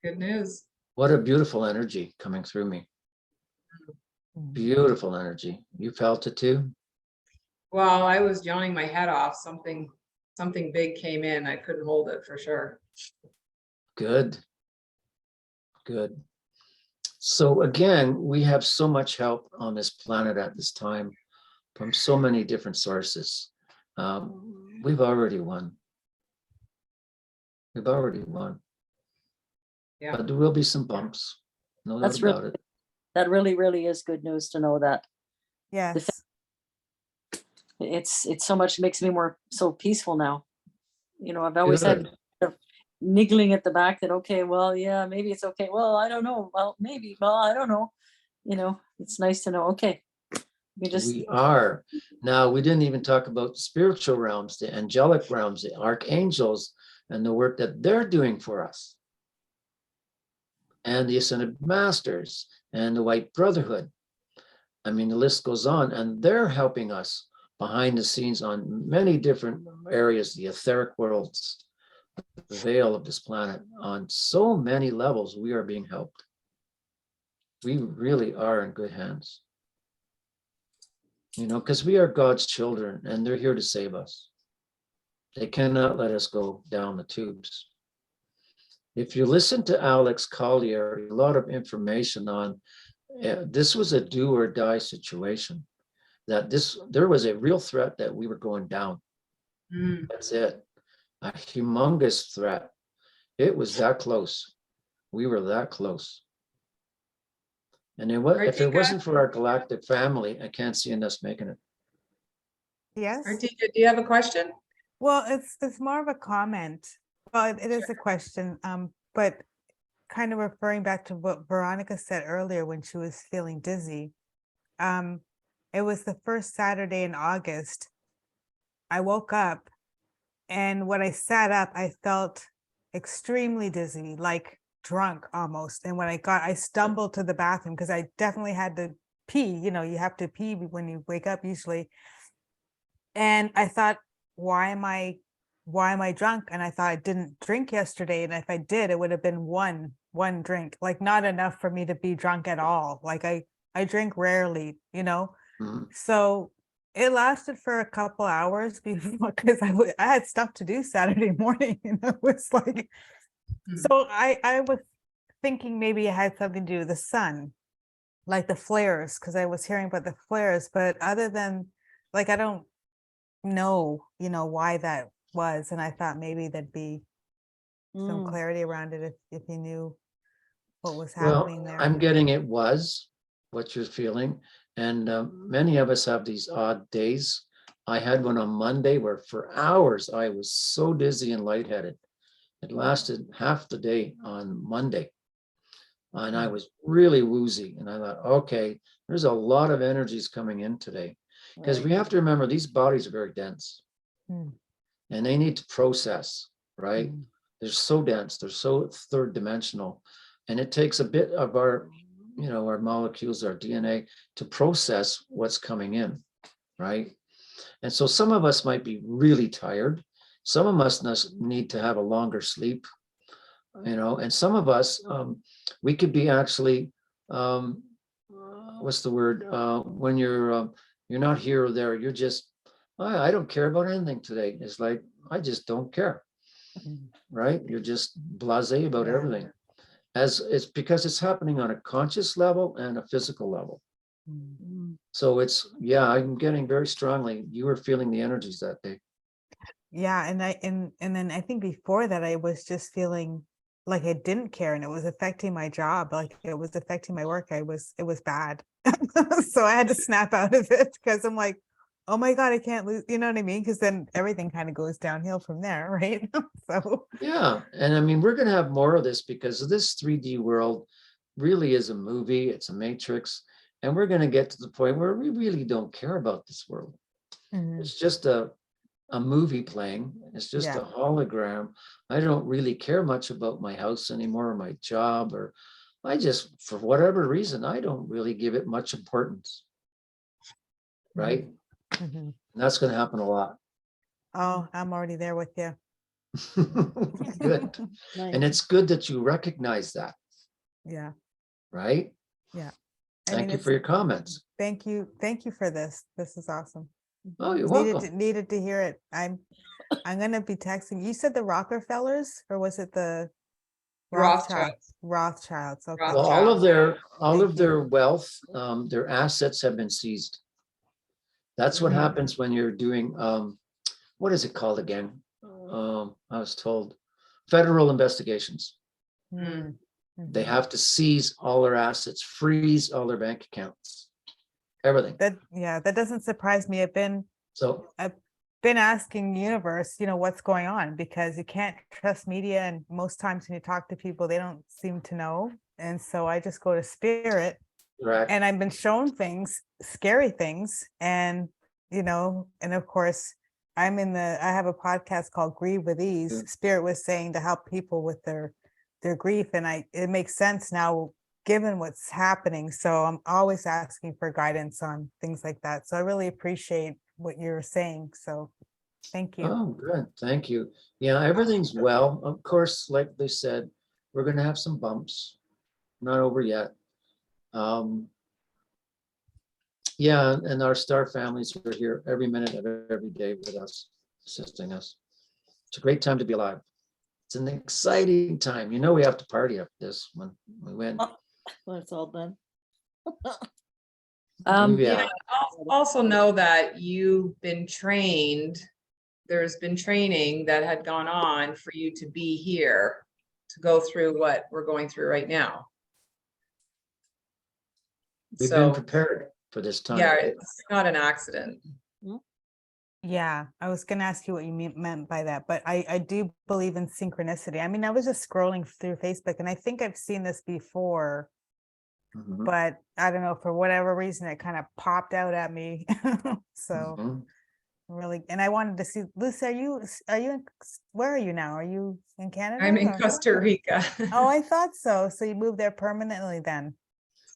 Good news. What a beautiful energy coming through me. Beautiful energy. You felt it too? Well, I was yawning my head off. Something big came in. I couldn't hold it for sure. Good. Good. So again, we have so much help on this planet at this time from so many different sources. We've already won. We've already won. Yeah. But there will be some bumps. No doubt That's about really, it. that really is good news to know that. yes, It's so much, makes me so peaceful now. You know, I've always had Good. kind of niggling at the back that, okay, well, yeah, maybe it's okay. Well, I don't know. Well, maybe, well, I don't know. You know, it's nice to know, okay. You just, We are. Now, we didn't even talk about the spiritual realms, the angelic realms, the archangels, and the work that they're doing for us. And the Ascended Masters and the White Brotherhood. I mean, the list goes on, and they're helping us behind the scenes on many different areas, the etheric worlds, the veil of this planet. On so many levels, we are being helped. We really are in good hands. You know, because we are God's children, and they're here to save us. They cannot let us go down the tubes. If you listen to Alex Collier, a lot of information on this was a do or die situation, that there was a real threat that we were going down. Mm. That's it. A humongous threat. It was that close. We were that close. And if it Artika? wasn't for our galactic family, I can't see us making it. yes. Artika, do you have a question? Well, it's more of a comment. Well, it is a question, but kind of referring back to what Veronica said earlier when she was feeling dizzy. It was the first Saturday in August. I woke up, and when I sat up, I felt extremely dizzy, like drunk almost. And when I stumbled to the bathroom because I definitely had to pee. You know, you have to pee when you wake up usually. And I thought, why am I drunk? And I thought I didn't drink yesterday. And if I did, it would have been one drink, like not enough for me to be drunk at all. Like I drink rarely, you know? Mhm. So it lasted for a couple hours before, because I had stuff to do Saturday morning, and it was like, so I was thinking maybe it had something to do with the sun, like the flares, because I was hearing about the flares, but other than, like, I don't know, why that was. And I thought maybe there'd be some clarity around it if you knew what was happening Well, there. I'm getting it was what you're feeling. And many of us have these odd days. I had one on Monday where for hours I was so dizzy and lightheaded. It lasted half the day on Monday. And I was really woozy. And I thought, okay, there's a lot of energies coming in today. Because we have to remember these bodies are very dense. Mm. And they need to process, right? Mm. They're so dense, they're so third dimensional. And it takes a bit of our, our molecules, our DNA to process what's coming in, right? And so some of us might be really tired. Some of us need to have a longer sleep, and some of us, we could be actually, what's the word? When you're not here or there, you're just, I don't care about anything today. It's like, I just don't care, right? You're just blasé about Yeah. everything. As it's because it's happening on a conscious level and a physical level. Mm. So I'm getting very strongly, you were feeling the energies that day. Yeah, and then I think before that I was just feeling like I didn't care, and it was affecting my job, like it was affecting my work. It was bad. So I had to snap out of it because I'm like, oh my God, I can't lose, you know what I mean? Because then everything kind of goes downhill from there, right? So Yeah, and I mean, we're going to have more of this because this 3D world really is a movie, it's a matrix, and we're going to get to the point where we really don't care about this world. mhm, It's just a movie playing, it's just Yeah. a hologram. I don't really care much about my house anymore, or my job, or I just, for whatever reason, I don't really give it much importance, right? mhm. And that's going to happen a lot. Oh, I'm already there with you. Good. And it's good that you recognize that, Yeah. right? Yeah. I Thank mean, you for your comments. thank you for this. This is awesome. Oh, you're Needed welcome. to hear it. I'm gonna be texting. You said the Rockefellers, or was it the Rothschilds. Rothschilds. Okay. Well, all of their Thank you. wealth, their assets have been seized. That's what Mhm. happens when you're doing, what is it called again? I was told, federal investigations. Mm, They mhm. have to seize all their assets, freeze all their bank accounts, everything. That doesn't surprise me. So, I've been asking universe, what's going on, because you can't trust media, and most times when you talk to people, they don't seem to know. And so I just go to spirit, correct. and I've been shown things, scary things, and and of course I have a podcast called Grieve with Ease. Yeah. Spirit was saying to help people with their grief, and it makes sense now given what's happening. So I'm always asking for guidance on things like that. So I really appreciate what you're saying. So thank you. Oh, good. Thank you. Yeah, everything's well. Of course, like they said, we're going to have some bumps. Not over yet. Yeah, and our star families are here every minute of every day with us, assisting us. It's a great time to be alive. It's an exciting time. We have to party after this when we win. When it's all done. Yeah. Also know that you've been trained, there's been training that had gone on for you to be here, to go through what we're going through right now. We've been So, prepared for this time. yeah, it's not an accident. Yeah, I was going to ask you what you meant by that, but I do believe in synchronicity. I mean, I was just scrolling through Facebook, and I think I've seen this before, Mhm, but I don't know, for whatever reason, it kind of popped out at me. So mhm. really, and I wanted to see, Lucie, where are you now? Are you in Canada? I'm in or- Costa Rica. Oh, I thought so. So you moved there permanently then?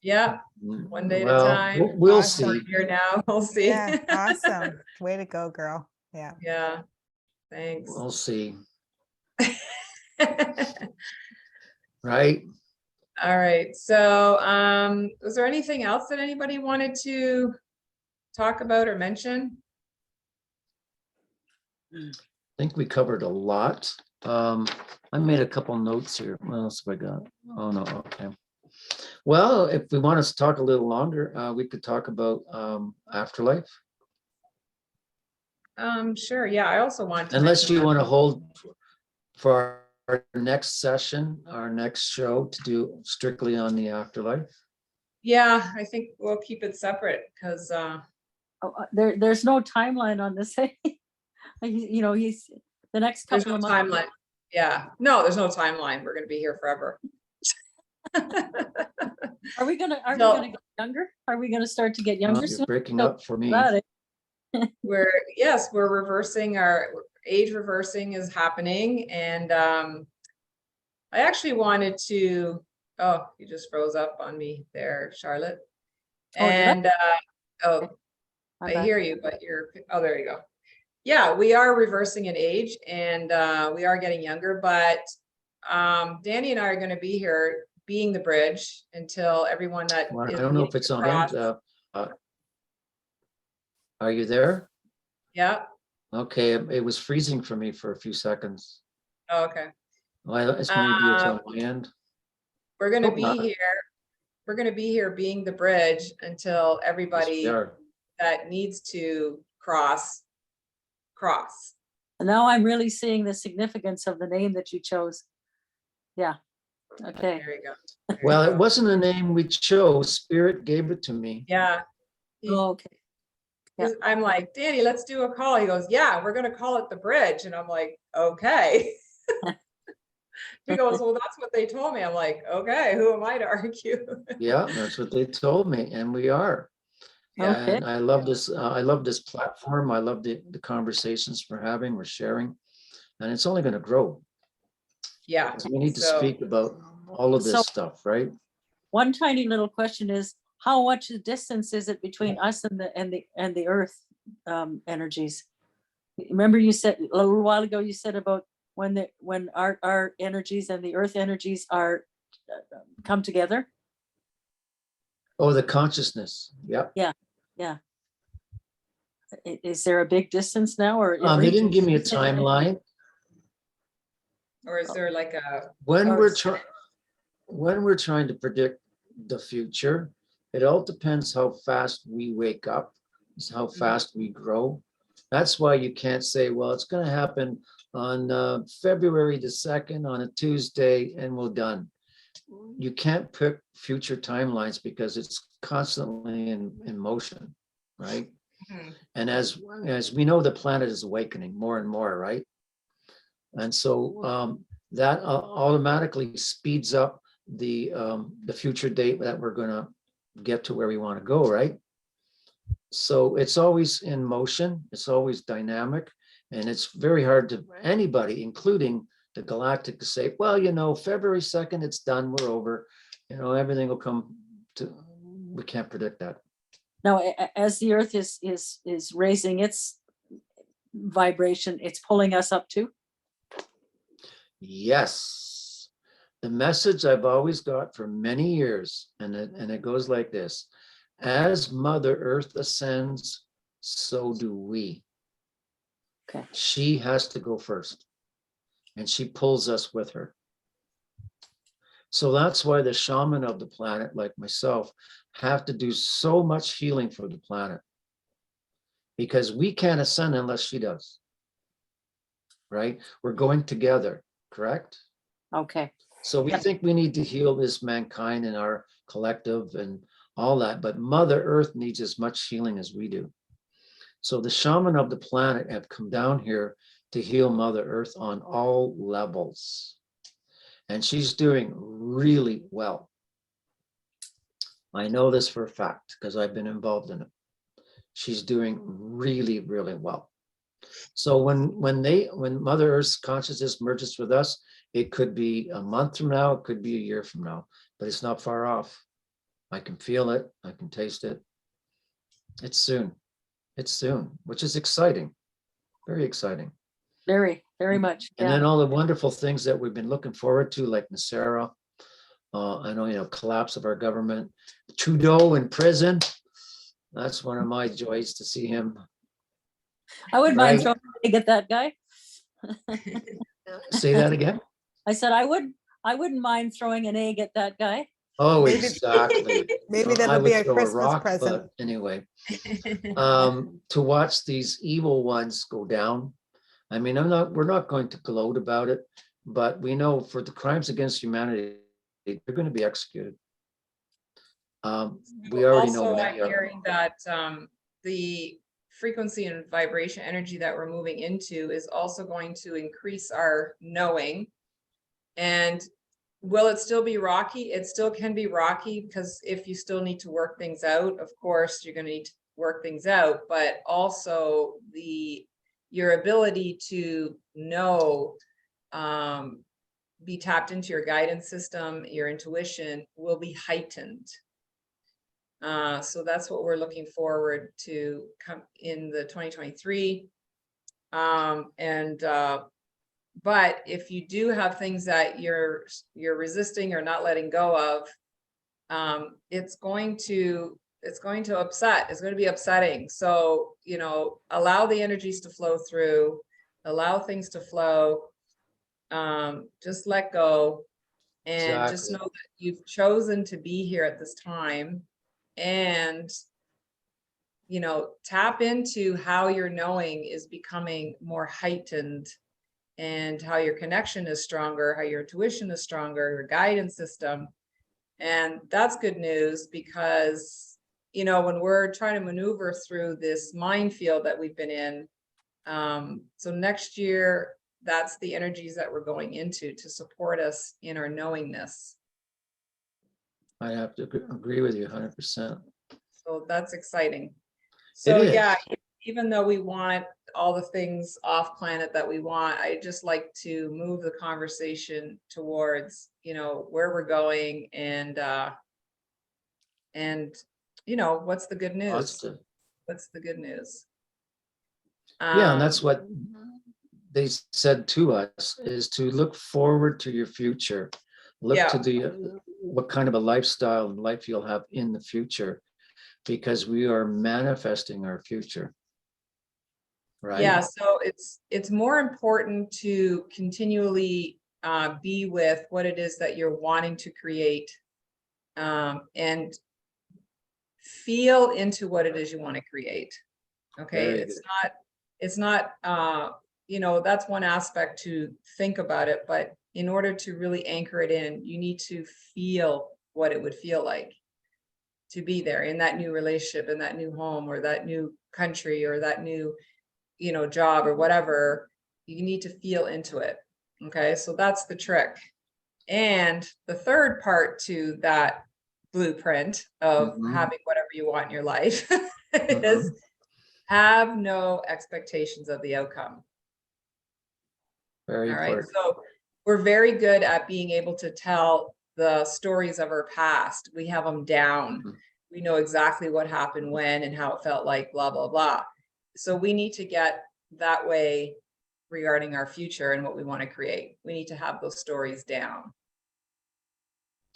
Yeah, one day at a Well, time. we'll Awesome. see. Here now, we'll see. Yeah, awesome. Way to go, girl. Yeah. Yeah, thanks. We'll see. Right? All right, so was there anything else that anybody wanted to talk about or mention? I think we covered a lot. I made a couple notes here. What else have I got? Oh, no. Okay. Well, if we want us to talk a little longer, we could talk about afterlife. Sure, yeah, I also want to Unless mention you that- want to hold for our next session, our next show, to do strictly on the afterlife. Yeah, I think we'll keep it separate because, There's no timeline on this. He's the next there's couple no of months. timeline. Yeah, no, there's no timeline. We're gonna be here forever. Are we gonna No. get younger? Are we gonna start to get younger You're soon? breaking No, up for me. about it. We're reversing our age reversing is happening. And I actually wanted to, oh, you just froze up on me there, Charlotte. Oh, did I? And oh, My I bad. hear you, but oh, there you go. Yeah, we are reversing in age and we are getting younger, but Danny and I are gonna be here being the bridge until everyone that Well, I is don't know needing if it's to on cross. end. Are you there? Yeah, Okay, it was freezing for me for a few seconds. oh, okay. Well, it's maybe it's on my end. We're gonna Hope be not. here. We're gonna be here being the bridge until Yes, we everybody are. that needs to cross. And now I'm really seeing the significance of the name that you chose. Yeah, okay. There you go. There you Well, it go. wasn't a name we chose. Spirit gave it to me. Yeah. Oh, okay. Yeah. I'm like, Danny, let's do a call. He goes, yeah, we're gonna call it the bridge. And I'm like, okay. He goes, well, that's what they told me. I'm like, okay, who am I to argue? Yeah, that's what they told me, and we are. Okay. And I love this. I love this platform. I love the conversations we're having, we're sharing, and it's only going to grow. Yeah. We need to So- speak about all of this So- stuff, right? One tiny little question is, how much distance is it between us and the earth energies? Remember you said a little while ago, you said about when our energies and the earth energies are come together? Oh, the consciousness. Yep. Is there a big distance now or? They didn't give me a timeline. Or is there like a, When Or- we're trying to predict the future, it all depends how fast we wake up, is how fast we grow. That's why you can't say, well, it's going to happen on February the 2nd on a Tuesday and we're done. You can't pick future timelines because it's constantly in motion, right? And as we know, the planet is awakening more and more, right? And so that automatically speeds up the future date that we're going to get to where we want to go, right? So it's always in motion, it's always dynamic, and it's very hard to anybody, including the galactic, to say, well, February 2nd, it's done, we're over, everything will come to, we can't predict that. Now, as the earth is raising its vibration, it's pulling us up too? Yes. The message I've always got for many years, and it goes like this: as Mother Earth ascends, so do we. Okay. She has to go first, and she pulls us with her. So that's why the shaman of the planet, like myself, have to do so much healing for the planet, because we can't ascend unless she does. Right? We're going together, correct? Okay. So we Yep. think we need to heal this mankind and our collective and all that, but Mother Earth needs as much healing as we do. So the shaman of the planet have come down here to heal Mother Earth on all levels. And she's doing really well. I know this for a fact because I've been involved in it. She's doing really, really well. So when Mother Earth's consciousness merges with us, it could be a month from now, it could be a year from now, but it's not far off. I can feel it, I can taste it. It's soon, which is exciting, very exciting. Very, very much. And Yeah. then all the wonderful things that we've been looking forward to, like Nasara, I know, collapse of our government, Trudeau in prison. That's one of my joys to see him. I wouldn't mind Right. throwing an egg at that guy. Say that again? I said, I wouldn't mind throwing an egg at that guy. Oh, Maybe- exactly. Maybe I that'll would be a throw Christmas rock, present. but anyway, to watch these evil ones go down. I mean, we're not going to gloat about it, but we know for the crimes against humanity, they're going to be executed. We already know Also, I'm many of them. hearing that the frequency and vibration energy that we're moving into is also going to increase our knowing. And will it still be rocky? It still can be rocky, because if you still need to work things out, of course, you're going to need to work things out, but also your ability to know, be tapped into your guidance system, your intuition will be heightened. So that's what we're looking forward to come in the 2023. But if you do have things that you're resisting or not letting go of, it's going to upset. It's going to be upsetting. So, allow the energies to flow through, allow things to flow, just let go, and just know that you've chosen to be here at this time, and tap into how your knowing is becoming more heightened, and how your connection is stronger, how your intuition is stronger, your guidance system. And that's good news, because when we're trying to maneuver through this minefield that we've been in, so next year, that's the energies that we're going into to support us in our knowingness. I have to agree with you 100%. So that's exciting. So It is. yeah, even though we want all the things off planet that we want, I just like to move the conversation towards, where we're going, and what's the good news? Positive. What's the good news? Yeah, and that's what they said to us, is to look forward to your future. Look to what kind of a lifestyle and life you'll have in the future, because we are manifesting our future. Right? Yeah, so it's more important to continually be with what it is that you're wanting to create, and feel into what it is you want to create. Okay, Very it's not that's one aspect to think about it, but in order to really anchor it in, you need to feel what it would feel like to be there in that new relationship, in that new home, or that new country, or that new job, or whatever. You need to feel into it. Okay, so that's the trick. And the third part to that blueprint of having whatever you want in your life is have no expectations of the outcome. Very important. All right, so we're very good at being able to tell the stories of our past. We have them down. We know exactly what happened when and how it felt like, blah, blah, blah. So we need to get that way regarding our future and what we want to create. We need to have those stories down.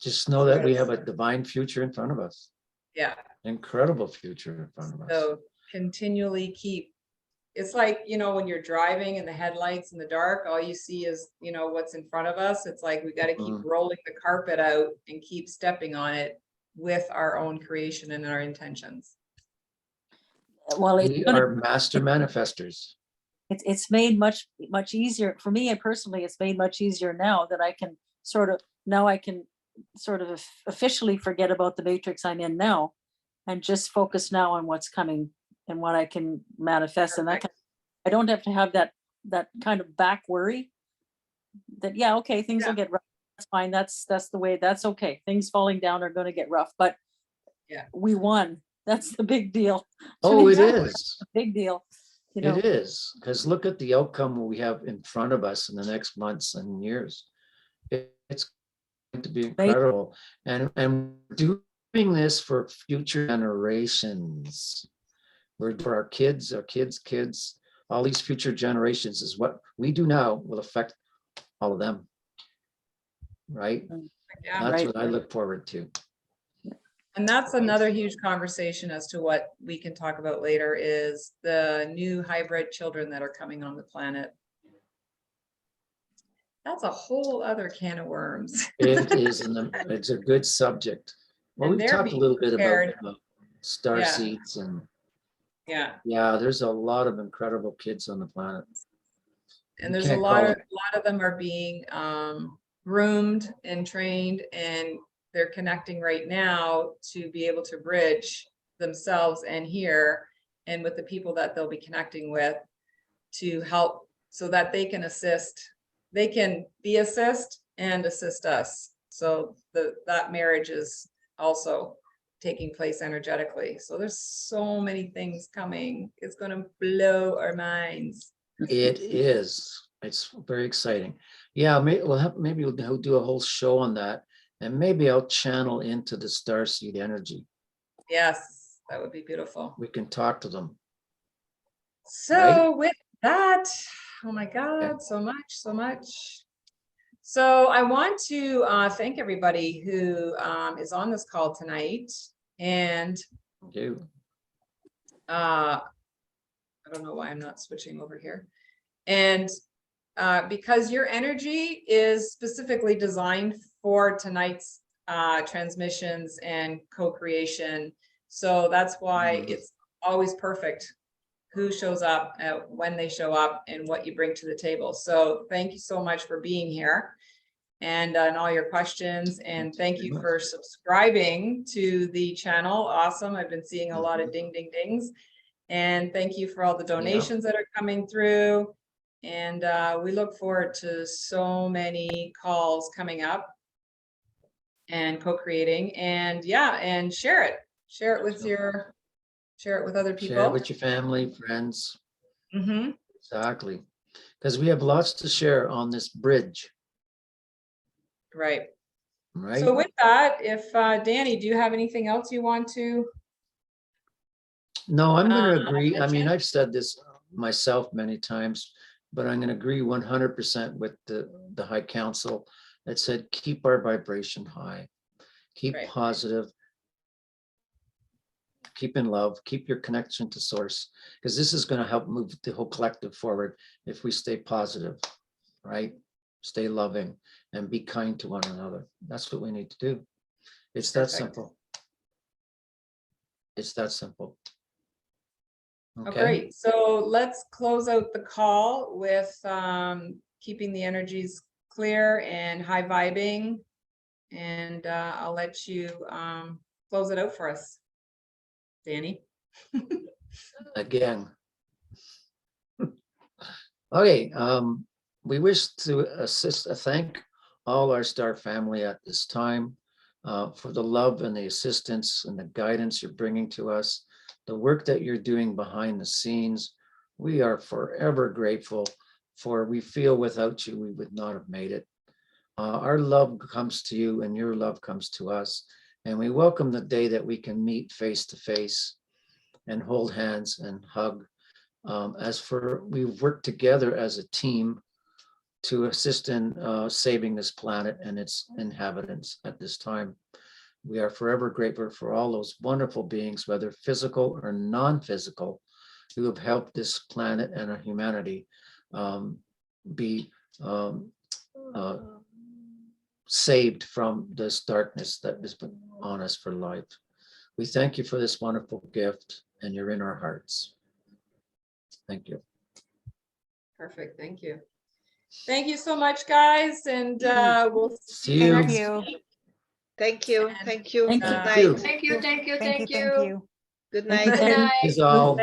Just know that we have a divine future in front of us. Yeah. Incredible future in front of us. So continually keep, it's like, when you're driving in the headlights in the dark, all you see is, what's in front of us. It's like, we got to keep rolling the carpet out and keep stepping on it with our own creation and our intentions. Well, We are master manifestors. it's made much easier for me, and personally, it's made much easier now that I can sort of officially forget about the matrix I'm in now, and just focus now on what's coming and what I can manifest. Perfect. And that I don't have to have that kind of back worry that, okay, things will get rough. That's fine. That's the way. That's okay. Things falling down are going to get rough, but we won. That's the big deal. Oh, it is. Big deal. It is, because look at the outcome we have in front of us in the next months and years. It's going to be incredible. And we're doing this for future generations. We're for our kids, kids, all these future generations. Is what we do now will affect all of them. Right? Yeah, that's what I look forward to. And that's another huge conversation as to what we can talk about later, is the new hybrid children that are coming on the planet. That's a whole other can of worms. It is, it's a good subject. Well, we've talked a little bit about star seeds and there's a lot of incredible kids on the planet. And there's a lot of them are being groomed and trained and they're connecting right now to be able to bridge themselves and here, and with the people that they'll be connecting with to help so that they can assist, they can be assist and assist us. So that marriage is also taking place energetically. So there's so many things coming. It's going to blow our minds. It is. It's very exciting. Yeah, maybe we'll do a whole show on that, and maybe I'll channel into the starseed energy. Yes, that would be beautiful. We can talk to them. So with that, oh my God, so much. So I want to thank everybody who is on this call tonight. And I don't know why I'm not switching over here. And because your energy is specifically designed for tonight's transmissions and co-creation. So that's why it's always perfect who shows up, when they show up, and what you bring to the table. So thank you so much for being here and all your questions. And thank you for subscribing to the channel. Awesome. I've been seeing a lot of ding, ding, dings. And thank you for all the donations that are coming through. And we look forward to so many calls coming up and co-creating. And yeah, and share it with other people. Share it with your family, friends. Mm-hmm. Exactly. Because we have lots to share on this bridge. Right. Right. So with that, if Danny, do you have anything else you want to? No, I'm going to agree. I mean, I've said this myself many times, but I'm going to agree 100% with the High Council that said, keep our vibration high, keep positive, keep in love, keep your connection to source, because this is going to help move the whole collective forward if we stay positive, right? Stay loving and be kind to one another. That's what we need to do. It's that simple. It's that simple. Okay. Oh, great. So let's close out the call with keeping the energies clear and high vibing. And I'll let you close it out for us, Danny. Again. Okay. We wish to thank all our star family at this time for the love and the assistance and the guidance you're bringing to us, the work that you're doing behind the scenes. We are forever grateful, for we feel without you, we would not have made it. Our love comes to you and your love comes to us. And we welcome the day that we can meet face to face and hold hands and hug. We've worked together as a team to assist in saving this planet and its inhabitants at this time. We are forever grateful for all those wonderful beings, whether physical or non-physical, who have helped this planet and our humanity be saved from this darkness that has been on us for life. We thank you for this wonderful gift, and you're in our hearts. Thank you. Perfect. Thank you. Thank you so much, guys. And we'll see you Thank next you. week. Thank you. Thank you. Thank Good you. night. Thank you, thank you, Thank thank you. you. Good Thank night. you, Good Danny. night. Thanks all.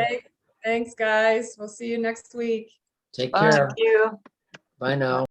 Thanks, guys. We'll see you next week. Take Bye. care. You. Bye now.